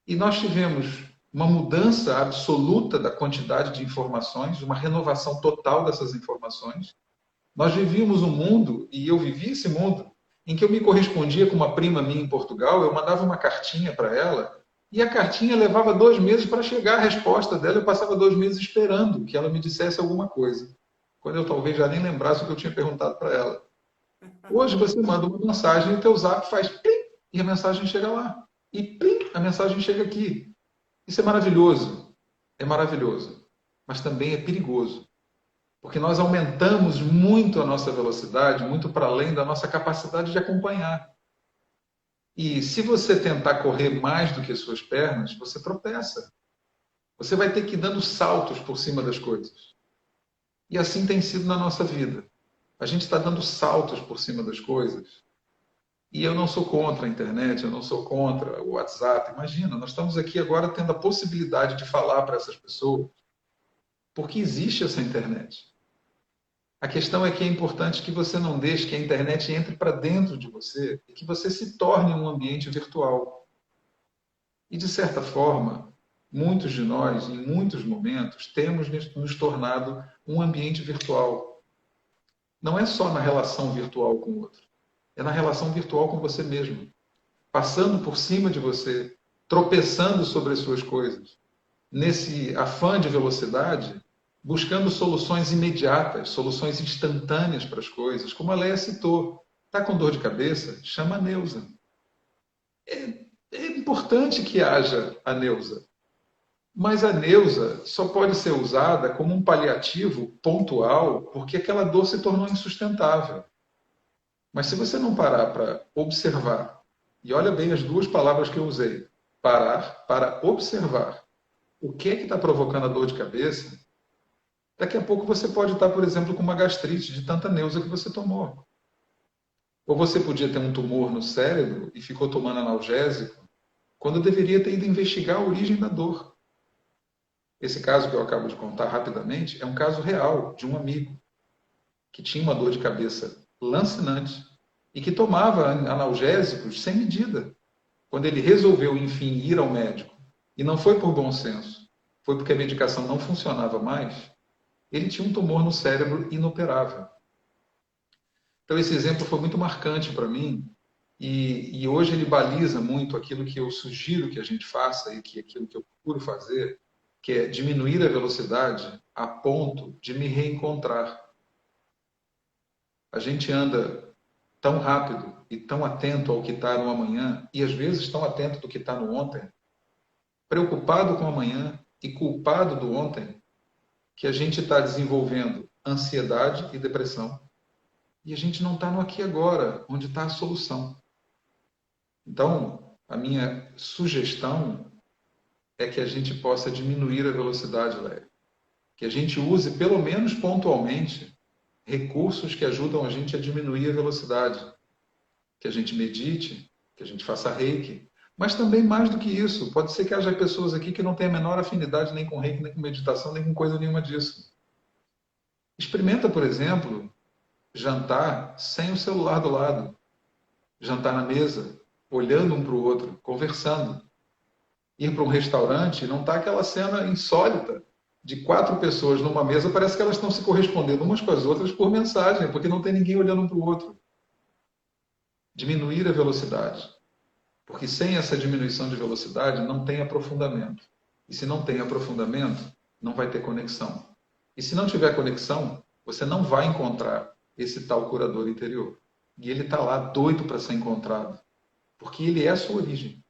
E nós tivemos uma mudança absoluta da quantidade de informações, uma renovação total dessas informações. Nós vivíamos um mundo, e eu vivi esse mundo, em que eu me correspondia com uma prima minha em Portugal, eu mandava uma cartinha para ela, e a cartinha levava 2 meses para chegar a resposta dela, eu passava 2 meses esperando que ela me dissesse alguma coisa, quando eu talvez já nem lembrasse o que eu tinha perguntado para ela. Hoje você manda uma mensagem e o teu zap faz plim, e a mensagem chega lá. E plim, a mensagem chega aqui. Isso é maravilhoso. É maravilhoso. Mas também é perigoso. Porque nós aumentamos muito a nossa velocidade, muito para além da nossa capacidade de acompanhar. E se você tentar correr mais do que as suas pernas, você tropeça. Você vai ter que ir dando saltos por cima das coisas. E assim tem sido na nossa vida. A gente está dando saltos por cima das coisas. E eu não sou contra a internet, eu não sou contra o WhatsApp. Imagina, nós estamos aqui agora tendo a possibilidade de falar para essas pessoas, porque existe essa internet. A questão é que é importante que você não deixe que a internet entre para dentro de você e que você se torne um ambiente virtual. E, de certa forma, muitos de nós, em muitos momentos, temos nos tornado um ambiente virtual. Não é só na relação virtual com o outro, é na relação virtual com você mesmo, passando por cima de você, tropeçando sobre as suas coisas, nesse afã de velocidade, buscando soluções imediatas, soluções instantâneas para as coisas, como a Leia citou. Está com dor de cabeça? Chama a Neuza. É importante que haja a Neuza, mas a Neuza só pode ser usada como um paliativo pontual, porque aquela dor se tornou insustentável. Mas se você não parar para observar, e olha bem as duas palavras que eu usei, parar para observar o que é que está provocando a dor de cabeça, daqui a pouco você pode estar, por exemplo, com uma gastrite de tanta Neuza que você tomou. Ou você podia ter um tumor no cérebro e ficou tomando analgésico, quando deveria ter ido investigar a origem da dor. Esse caso que eu acabo de contar rapidamente é um caso real de um amigo que tinha uma dor de cabeça lancinante e que tomava analgésicos sem medida. Quando ele resolveu, enfim, ir ao médico, e não foi por bom senso, foi porque a medicação não funcionava mais, ele tinha um tumor no cérebro inoperável. Então, esse exemplo foi muito marcante para mim, e hoje ele baliza muito aquilo que eu sugiro que a gente faça e que aquilo que eu procuro fazer, que é diminuir a velocidade a ponto de me reencontrar. A gente anda tão rápido e tão atento ao que está no amanhã, e às vezes tão atento do que está no ontem, preocupado com o amanhã e culpado do ontem, que a gente está desenvolvendo ansiedade e depressão. E a gente não está no aqui e agora, onde está a solução. Então, a minha sugestão é que a gente possa diminuir a velocidade, Léa. Que a gente use, pelo menos pontualmente, recursos que ajudam a gente a diminuir a velocidade. Que a gente medite, que a gente faça reiki. Mas também mais do que isso, pode ser que haja pessoas aqui que não tenham a menor afinidade nem com reiki, nem com meditação, nem com coisa nenhuma disso. Experimenta, por exemplo, jantar sem o celular do lado. Jantar na mesa, olhando um para o outro, conversando. Ir para um restaurante e não está aquela cena insólita de 4 pessoas numa mesa, parece que elas estão se correspondendo umas com as outras por mensagem, porque não tem ninguém olhando um para o outro. Diminuir a velocidade. Porque sem essa diminuição de velocidade não tem aprofundamento. E se não tem aprofundamento, não vai ter conexão. E se não tiver conexão, você não vai encontrar esse tal curador interior. E ele está lá doido para ser encontrado. Porque ele é a sua origem.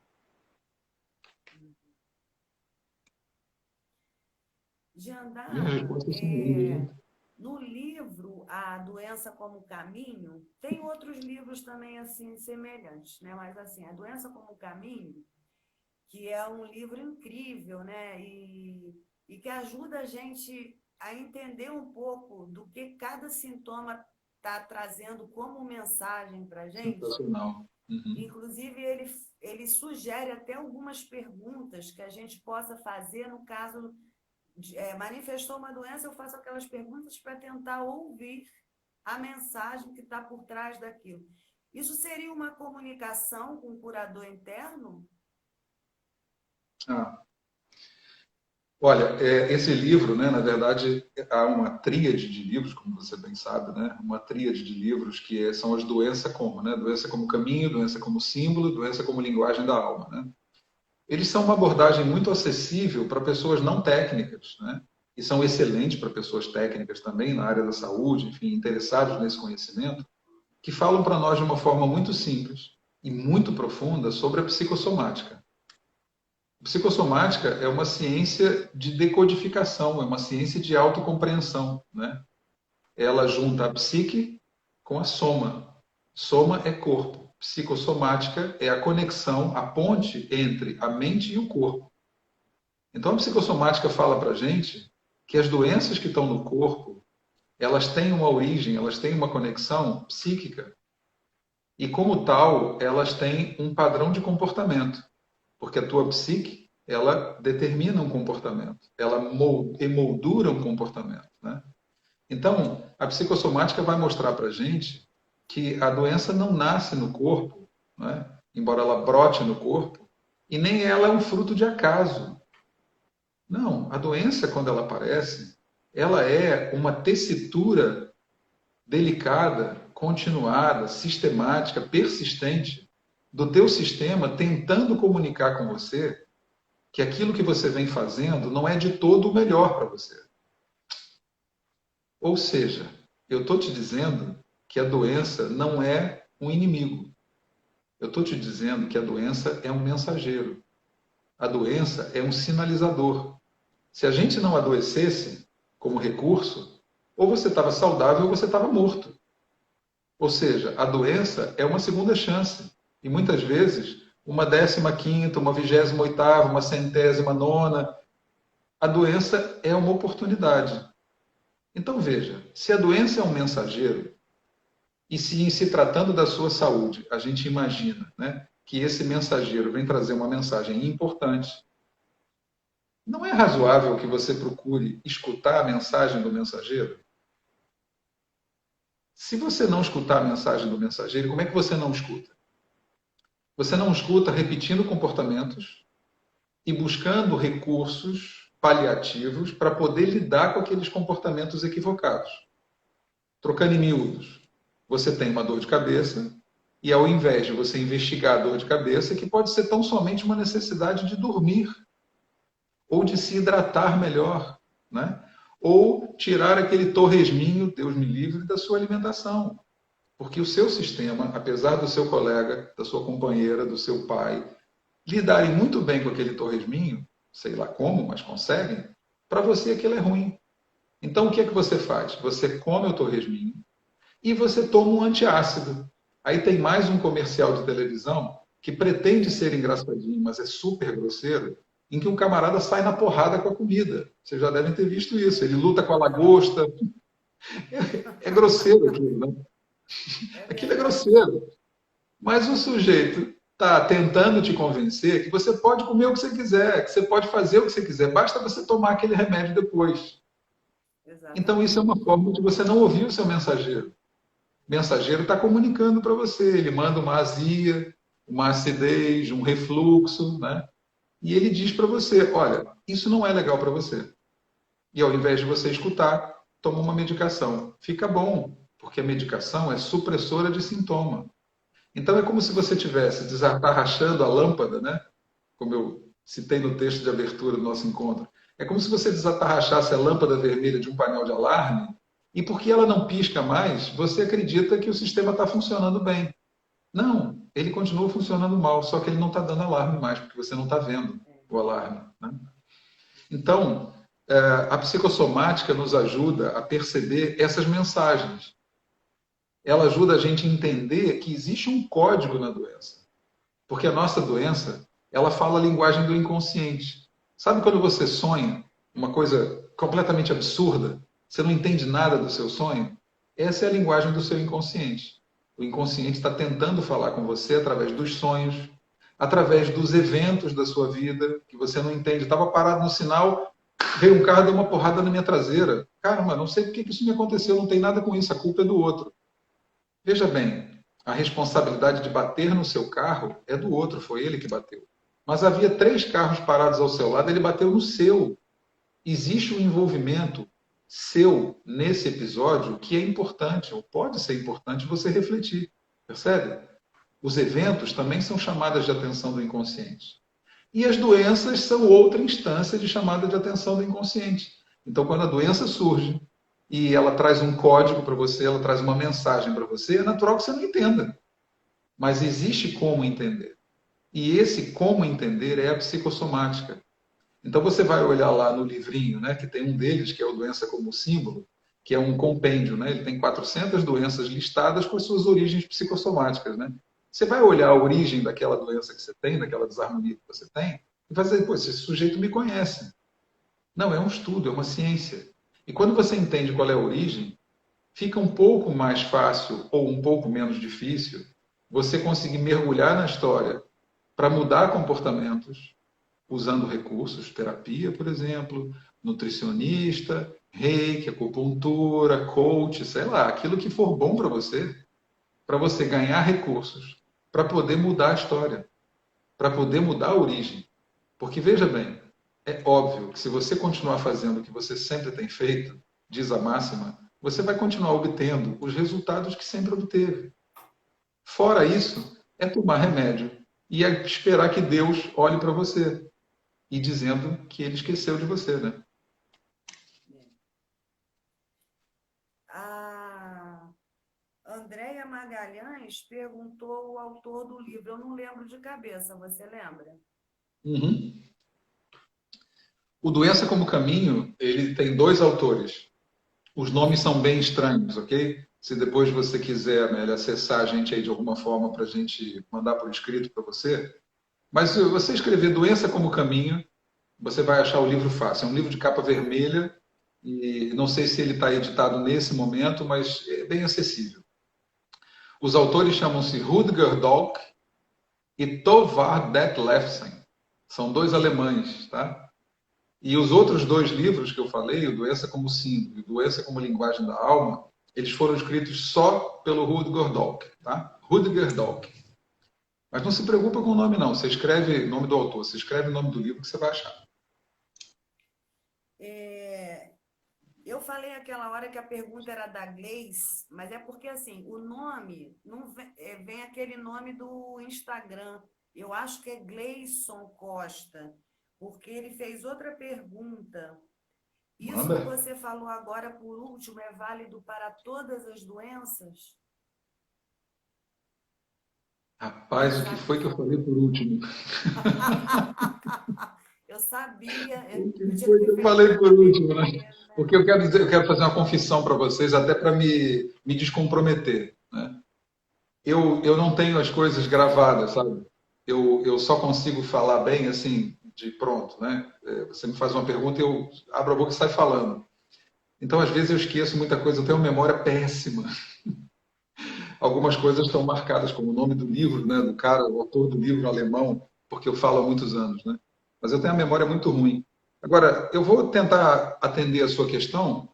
Minhas Jandara, respostas são lindas, né? no livro A Doença como Caminho, tem outros livros também assim semelhantes, né? Mas assim, A Doença como Caminho, que é um livro incrível, né? E que ajuda a gente a entender um pouco do que cada sintoma está trazendo como mensagem para a gente. Sensacional. Uhum. Inclusive, ele sugere até algumas perguntas que a gente possa fazer no caso manifestou uma doença, eu faço aquelas perguntas para tentar ouvir a mensagem que está por trás daquilo. Isso seria uma comunicação com o curador interno? Ah, olha, esse livro, né, na verdade, há uma tríade de livros, como você bem sabe, né, uma tríade de livros que são as doenças como, né, doença como caminho, doença como símbolo, doença como linguagem da alma, né. Eles são uma abordagem muito acessível para pessoas não técnicas, né, e são excelentes para pessoas técnicas também, na área da saúde, enfim, interessados nesse conhecimento, que falam para nós de uma forma muito simples e muito profunda sobre a psicossomática. Psicossomática é uma ciência de decodificação, é uma ciência de autocompreensão, né? Ela junta a psique com a soma. Soma é corpo. Psicossomática é a conexão, a ponte entre a mente e o corpo. Então a psicossomática fala para a gente que as doenças que estão no corpo, elas têm uma origem, elas têm uma conexão psíquica. E como tal, elas têm um padrão de comportamento. Porque a tua psique, ela determina um comportamento, ela emoldura um comportamento, né? Então, a psicossomática vai mostrar para a gente que a doença não nasce no corpo, né? Embora ela brote no corpo, e nem ela é um fruto de acaso. Não, a doença, quando ela aparece, ela é uma tessitura delicada, continuada, sistemática, persistente do teu sistema tentando comunicar com você que aquilo que você vem fazendo não é de todo o melhor para você. Ou seja, eu estou te dizendo que a doença não é um inimigo. Eu estou te dizendo que a doença é um mensageiro. A doença é um sinalizador. Se a gente não adoecesse como recurso, ou você estava saudável ou você estava morto. Ou seja, a doença é uma segunda chance. E muitas vezes, uma 15ª, uma 28ª, uma 109ª, a doença é uma oportunidade. Então veja, se a doença é um mensageiro, e se em se tratando da sua saúde, a gente imagina, né, que esse mensageiro vem trazer uma mensagem importante, não é razoável que você procure escutar a mensagem do mensageiro? Se você não escutar a mensagem do mensageiro, como é que você não escuta? Você não escuta repetindo comportamentos e buscando recursos paliativos para poder lidar com aqueles comportamentos equivocados. Trocando em miúdos, você tem uma dor de cabeça e ao invés de você investigar a dor de cabeça, que pode ser tão somente uma necessidade de dormir ou de se hidratar melhor, né? Ou tirar aquele torresminho, Deus me livre, da sua alimentação. Porque o seu sistema, apesar do seu colega, da sua companheira, do seu pai, lidarem muito bem com aquele torresminho, sei lá como, mas conseguem, para você aquilo é ruim. Então o que é que você faz? Você come o torresminho e você toma um antiácido. Aí tem mais um comercial de televisão que pretende ser engraçadinho, mas é super grosseiro, em que um camarada sai na porrada com a comida. Vocês já devem ter visto isso. Ele luta com a lagosta. É grosseiro aquilo, né? É Aquilo é verdade. grosseiro. Mas o sujeito está tentando te convencer que você pode comer o que você quiser, que você pode fazer o que você quiser, basta você tomar aquele remédio depois. Então, isso é Exatamente. uma forma de você não ouvir o seu mensageiro. O mensageiro está comunicando para você, ele manda uma azia, uma acidez, um refluxo, né? E ele diz para você: olha, isso não é legal para você. E ao invés de você escutar, toma uma medicação. Fica bom, porque a medicação é supressora de sintoma. Então é como se você tivesse desatarrachando a lâmpada, né? Como eu citei no texto de abertura do nosso encontro. É como se você desatarrachasse a lâmpada vermelha de um painel de alarme e porque ela não pisca mais, você acredita que o sistema está funcionando bem. Não, ele continua funcionando mal, só que ele não está dando alarme mais, porque você não está vendo o alarme. Né? Então, a psicossomática nos ajuda a perceber essas mensagens. Ela ajuda a gente a entender que existe um código na doença. Porque a nossa doença, ela fala a linguagem do inconsciente. Sabe quando você sonha uma coisa completamente absurda? Você não entende nada do seu sonho? Essa é a linguagem do seu inconsciente. O inconsciente está tentando falar com você através dos sonhos, através dos eventos da sua vida, que você não entende. Estava parado no sinal, veio um carro, deu uma porrada na minha traseira. Caramba, não sei por que isso me aconteceu, não tem nada com isso, a culpa é do outro. Veja bem, a responsabilidade de bater no seu carro é do outro, foi ele que bateu. Mas havia 3 carros parados ao seu lado, ele bateu no seu. Existe um envolvimento seu nesse episódio que é importante, ou pode ser importante você refletir. Percebe? Os eventos também são chamadas de atenção do inconsciente. E as doenças são outra instância de chamada de atenção do inconsciente. Então, quando a doença surge e ela traz um código para você, ela traz uma mensagem para você, é natural que você não entenda. Mas existe como entender. E esse como entender é a psicossomática. Então, você vai olhar lá no livrinho, né, que tem um deles, que é o Doença como Símbolo, que é um compêndio, né? Ele tem 400 doenças listadas com as suas origens psicossomáticas, né? Você vai olhar a origem daquela doença que você tem, daquela desarmonia que você tem, e vai dizer, pô, esse sujeito me conhece. Não, é um estudo, é uma ciência. E quando você entende qual é a origem, fica um pouco mais fácil ou um pouco menos difícil você conseguir mergulhar na história para mudar comportamentos usando recursos, terapia, por exemplo, nutricionista, reiki, acupuntura, coach, sei lá, aquilo que for bom para você ganhar recursos, para poder mudar a história, para poder mudar a origem. Porque veja bem, é óbvio que se você continuar fazendo o que você sempre tem feito, diz a máxima, você vai continuar obtendo os resultados que sempre obteve. Fora isso, é tomar remédio e é esperar que Deus olhe para você e dizendo que ele esqueceu de você, né? A Andréia Magalhães perguntou o autor do livro. Eu não lembro de cabeça, você lembra? Uhum. O Doença como Caminho, ele tem 2 autores. Os nomes são bem estranhos, ok? Se depois você quiser, né, acessar a gente aí de alguma forma para a gente mandar por escrito para você. Mas se você escrever Doença como Caminho, você vai achar o livro fácil. É um livro de capa vermelha e não sei se ele está editado nesse momento, mas é bem acessível. Os autores chamam-se Rutger Dolk e Tovar Detlefsen. São 2 alemães, tá? E os outros 2 livros que eu falei, o Doença como Símbolo e o Doença como Linguagem da Alma, eles foram escritos só pelo Rutger Dolk, tá? Rutger Dolk. Mas não se preocupa com o nome, não. Você escreve o nome do autor, você escreve o nome do livro que você vai achar. É, eu falei aquela hora que a pergunta era da Gleice, mas é porque assim, o nome não vem, vem aquele nome do Instagram. Eu acho que é Gleison Costa, porque ele fez outra pergunta. Isso que Manda. você falou agora por último é válido para todas as doenças? Eu Rapaz, o que foi que sabia. eu falei por último? Eu sabia. O Eu que tinha que foi que ter eu feito falei uma por último, né? pesquisa, né? Porque eu quero dizer, eu quero fazer uma confissão para vocês, até para me descomprometer, né? Eu não tenho as coisas gravadas, sabe? Eu só consigo falar bem, assim, de pronto, né? Você me faz uma pergunta e eu abro a boca e saio falando. Então, às vezes, eu esqueço muita coisa, eu tenho uma memória péssima. Algumas coisas estão marcadas como o nome do livro, né, do cara, o autor do livro alemão, porque eu falo há muitos anos, né? Mas eu tenho a memória muito ruim. Agora, eu vou tentar atender a sua questão,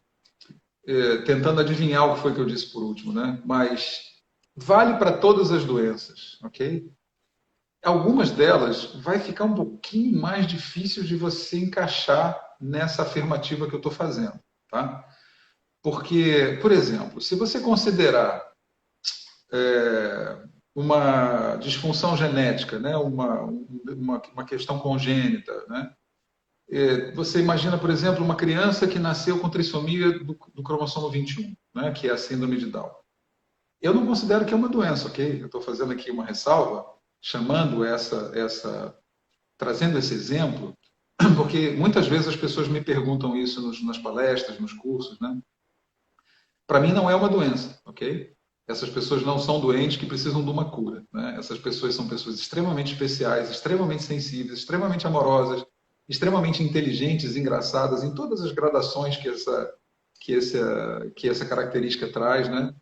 tentando adivinhar o que foi que eu disse por último, né? Mas vale para todas as doenças, ok? Algumas delas vai ficar um pouquinho mais difícil de você encaixar nessa afirmativa que eu estou fazendo, tá? Porque, por exemplo, se você considerar uma disfunção genética, né? uma questão congênita, né? Você imagina, por exemplo, uma criança que nasceu com trissomia do cromossomo 21, né? Que é a síndrome de Down. Eu não considero que é uma doença, ok? Eu estou fazendo aqui uma ressalva, chamando trazendo esse exemplo, porque muitas vezes as pessoas me perguntam isso nas palestras, nos cursos, né? Para mim não é uma doença, ok? Essas pessoas não são doentes que precisam de uma cura, né? Essas pessoas são pessoas extremamente especiais, extremamente sensíveis, extremamente amorosas, extremamente inteligentes, engraçadas, em todas as gradações que essa característica traz, né?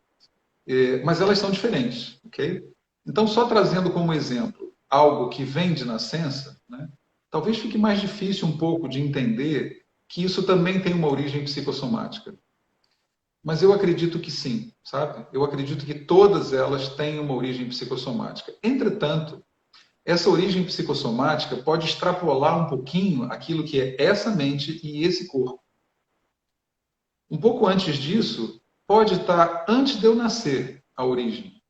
Mas elas são diferentes, ok? Então, só trazendo como exemplo algo que vem de nascença, né? Talvez fique mais difícil um pouco de entender que isso também tem uma origem psicossomática. Mas eu acredito que sim, sabe? Eu acredito que todas elas têm uma origem psicossomática. Entretanto, essa origem psicossomática pode extrapolar um pouquinho aquilo que é essa mente e esse corpo. Um pouco antes disso, pode estar antes de eu nascer a origem.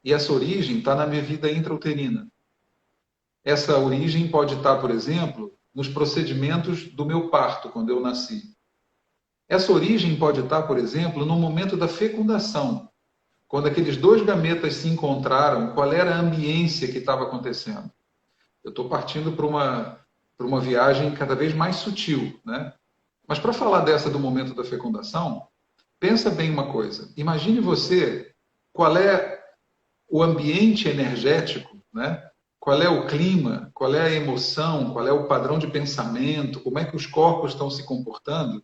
E essa origem está na minha vida intrauterina. Essa origem pode estar, por exemplo, nos procedimentos do meu parto, quando eu nasci. Essa origem pode estar, por exemplo, no momento da fecundação, quando aqueles dois gametas se encontraram, qual era a ambiência que estava acontecendo. Eu estou partindo para uma viagem cada vez mais sutil, né? Mas para falar dessa do momento da fecundação, pensa bem uma coisa. Imagine você qual é o ambiente energético, né? Qual é o clima, qual é a emoção, qual é o padrão de pensamento, como é que os corpos estão se comportando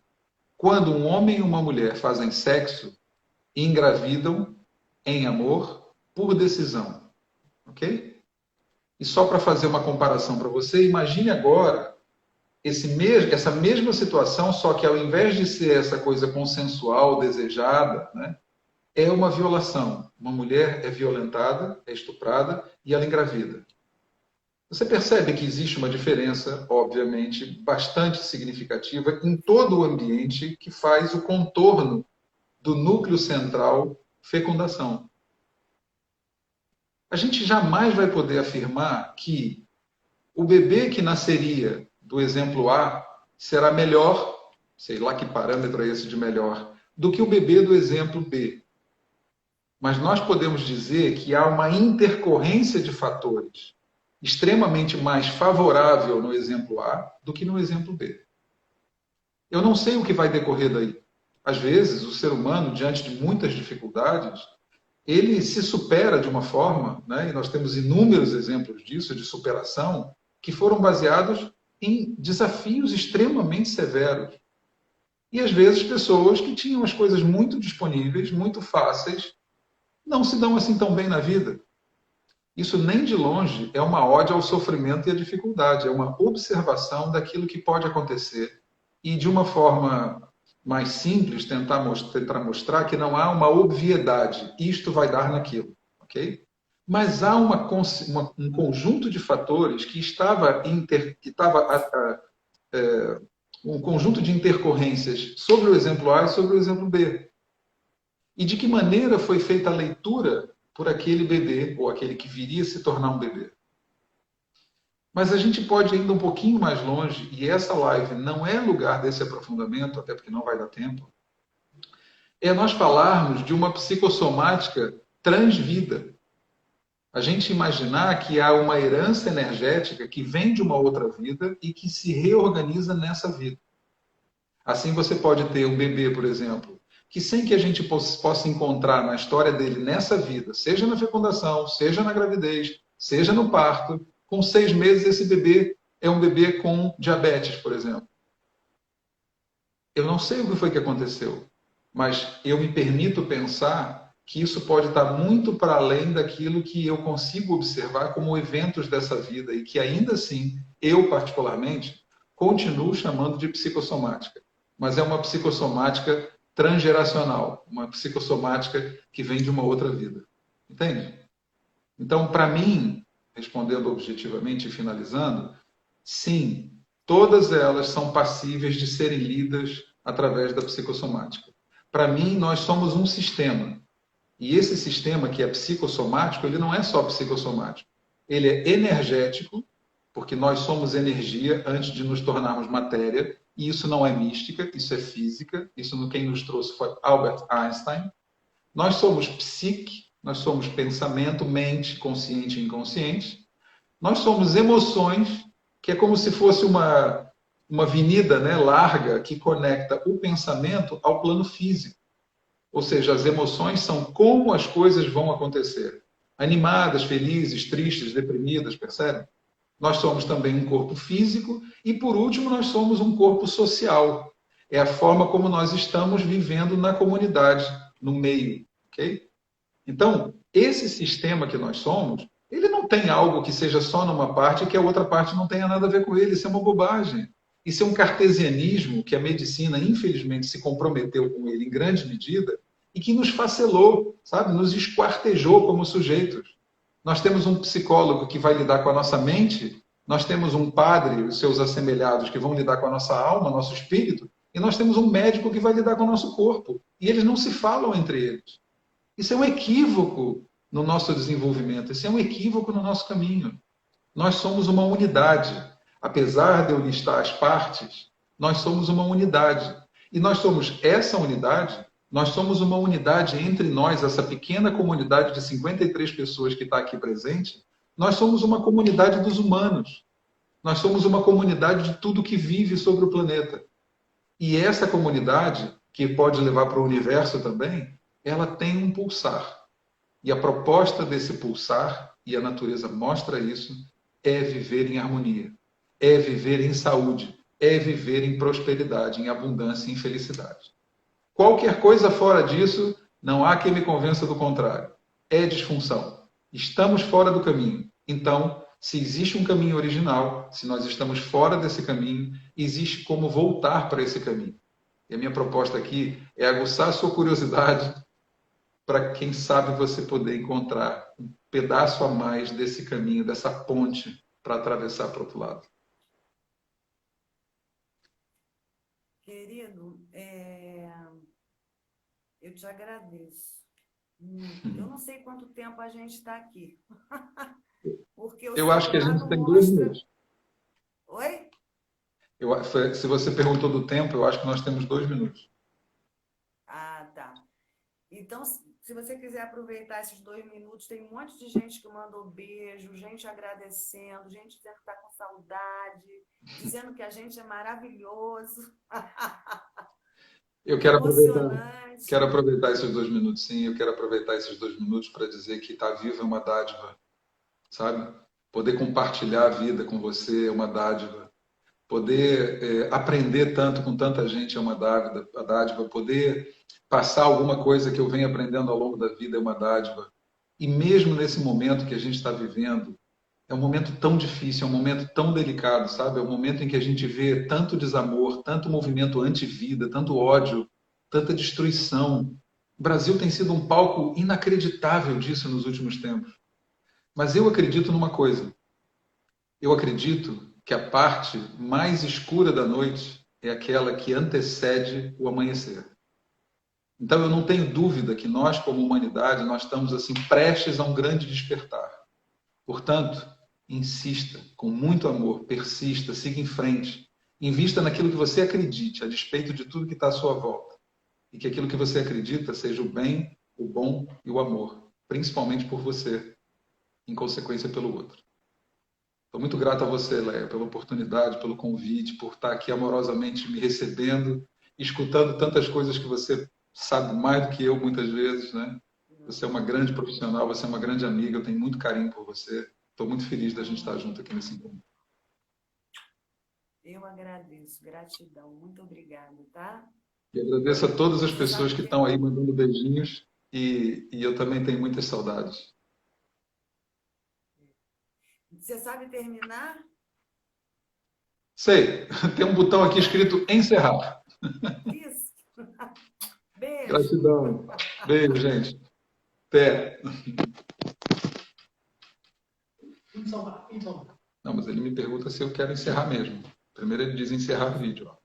quando um homem e uma mulher fazem sexo e engravidam em amor por decisão, ok? E só para fazer uma comparação para você, imagine agora essa mesma situação, só que ao invés de ser essa coisa consensual, desejada, né, é uma violação. Uma mulher é violentada, é estuprada e ela engravida. Você percebe que existe uma diferença, obviamente, bastante significativa em todo o ambiente que faz o contorno do núcleo central fecundação. A gente jamais vai poder afirmar que o bebê que nasceria do exemplo A será melhor, sei lá que parâmetro é esse de melhor, do que o bebê do exemplo B. Mas nós podemos dizer que há uma intercorrência de fatores extremamente mais favorável no exemplo A do que no exemplo B. Eu não sei o que vai decorrer daí. Às vezes, o ser humano, diante de muitas dificuldades, ele se supera de uma forma, né? E nós temos inúmeros exemplos disso, de superação, que foram baseados em desafios extremamente severos. E às vezes pessoas que tinham as coisas muito disponíveis, muito fáceis, não se dão assim tão bem na vida. Isso nem de longe é uma ode ao sofrimento e à dificuldade, é uma observação daquilo que pode acontecer e de uma forma mais simples tentar mostrar que não há uma obviedade, isto vai dar naquilo, ok? Mas há um conjunto de fatores que estava um conjunto de intercorrências sobre o exemplo A e sobre o exemplo B. E de que maneira foi feita a leitura por aquele bebê, ou aquele que viria a se tornar um bebê. Mas a gente pode ir ainda um pouquinho mais longe, e essa live não é lugar desse aprofundamento, até porque não vai dar tempo, é nós falarmos de uma psicossomática transvida. A gente imaginar que há uma herança energética que vem de uma outra vida e que se reorganiza nessa vida. Assim você pode ter um bebê, por exemplo, que sem que a gente possa encontrar na história dele nessa vida, seja na fecundação, seja na gravidez, seja no parto, com 6 meses esse bebê é um bebê com diabetes, por exemplo. Eu não sei o que foi que aconteceu, mas eu me permito pensar que isso pode estar muito para além daquilo que eu consigo observar como eventos dessa vida e que ainda assim, eu particularmente, continuo chamando de psicossomática. Mas é uma psicossomática transgeracional, uma psicossomática que vem de uma outra vida. Entende? Então, para mim, respondendo objetivamente e finalizando, sim, todas elas são passíveis de serem lidas através da psicossomática. Para mim, nós somos um sistema. E esse sistema que é psicossomático, ele não é só psicossomático. Ele é energético, porque nós somos energia antes de nos tornarmos matéria, e isso não é mística, isso é física, isso quem nos trouxe foi Albert Einstein. Nós somos psique, nós somos pensamento, mente, consciente e inconsciente. Nós somos emoções, que é como se fosse uma avenida, né, larga que conecta o pensamento ao plano físico. Ou seja, as emoções são como as coisas vão acontecer. Animadas, felizes, tristes, deprimidas, percebe? Nós somos também um corpo físico e, por último, nós somos um corpo social. É a forma como nós estamos vivendo na comunidade, no meio, ok? Então, esse sistema que nós somos, ele não tem algo que seja só numa parte e que a outra parte não tenha nada a ver com ele. Isso é uma bobagem. Isso é um cartesianismo que a medicina, infelizmente, se comprometeu com ele em grande medida e que nos facelou, sabe? Nos esquartejou como sujeitos. Nós temos um psicólogo que vai lidar com a nossa mente, nós temos um padre, os seus assemelhados, que vão lidar com a nossa alma, nosso espírito, e nós temos um médico que vai lidar com o nosso corpo. E eles não se falam entre eles. Isso é um equívoco no nosso desenvolvimento, isso é um equívoco no nosso caminho. Nós somos uma unidade. Apesar de eu listar as partes, nós somos uma unidade. E nós somos essa unidade, nós somos uma unidade entre nós, essa pequena comunidade de 53 pessoas que está aqui presente, nós somos uma comunidade dos humanos. Nós somos uma comunidade de tudo que vive sobre o planeta. E essa comunidade, que pode levar para o universo também, ela tem um pulsar. E a proposta desse pulsar, e a natureza mostra isso, é viver em harmonia, é viver em saúde, é viver em prosperidade, em abundância e em felicidade. Qualquer coisa fora disso, não há quem me convença do contrário. É disfunção. Estamos fora do caminho. Então, se existe um caminho original, se nós estamos fora desse caminho, existe como voltar para esse caminho. E a minha proposta aqui é aguçar a sua curiosidade para, quem sabe, você poder encontrar um pedaço a mais desse caminho, dessa ponte, para atravessar para o outro lado. Querido, eu te agradeço. Eu não sei quanto tempo a gente está aqui. Porque o Eu acho que a gente celular tem não 2 mostra. minutos. Oi? Se você perguntou do tempo, eu acho que nós temos 2 minutos. Ah, tá. Então, se você quiser aproveitar esses 2 minutos, tem um monte de gente que mandou beijo, gente agradecendo, gente dizendo que está com saudade, dizendo que a gente é maravilhoso. Eu Emocionante. quero aproveitar esses 2 minutos, sim. Eu quero aproveitar esses 2 minutos para dizer que estar vivo é uma dádiva, sabe? Poder compartilhar a vida com você é uma dádiva. Poder aprender tanto com tanta gente é uma dádiva. Poder passar alguma coisa que eu venho aprendendo ao longo da vida é uma dádiva. E mesmo nesse momento que a gente está vivendo, é um momento tão difícil, é um momento tão delicado, sabe? É um momento em que a gente vê tanto desamor, tanto movimento anti-vida, tanto ódio, tanta destruição. O Brasil tem sido um palco inacreditável disso nos últimos tempos. Mas eu acredito numa coisa. Eu acredito que a parte mais escura da noite é aquela que antecede o amanhecer. Então eu não tenho dúvida que nós, como humanidade, nós estamos assim prestes a um grande despertar. Portanto, insista com muito amor, persista, siga em frente, invista naquilo que você acredite, a despeito de tudo que está à sua volta. E que aquilo que você acredita seja o bem, o bom e o amor, principalmente por você, em consequência pelo outro. Estou muito grato a você, Leia, pela oportunidade, pelo convite, por estar aqui amorosamente me recebendo, escutando tantas coisas que você sabe mais do que eu muitas vezes, né? Você é uma grande profissional, você é uma grande amiga, eu tenho muito carinho por você. Estou muito feliz da gente estar junto aqui nesse encontro. Eu agradeço, gratidão, muito obrigada, tá? E agradeço a todas as Você pessoas sabe que ter... estão aí mandando beijinhos e eu também tenho muitas saudades. Você sabe terminar? Sei, tem um botão aqui escrito encerrar. Isso. Beijo. Gratidão. Beijo, gente. Até. Não, mas ele me pergunta se eu quero encerrar mesmo. Primeiro ele diz encerrar vídeo. Ó.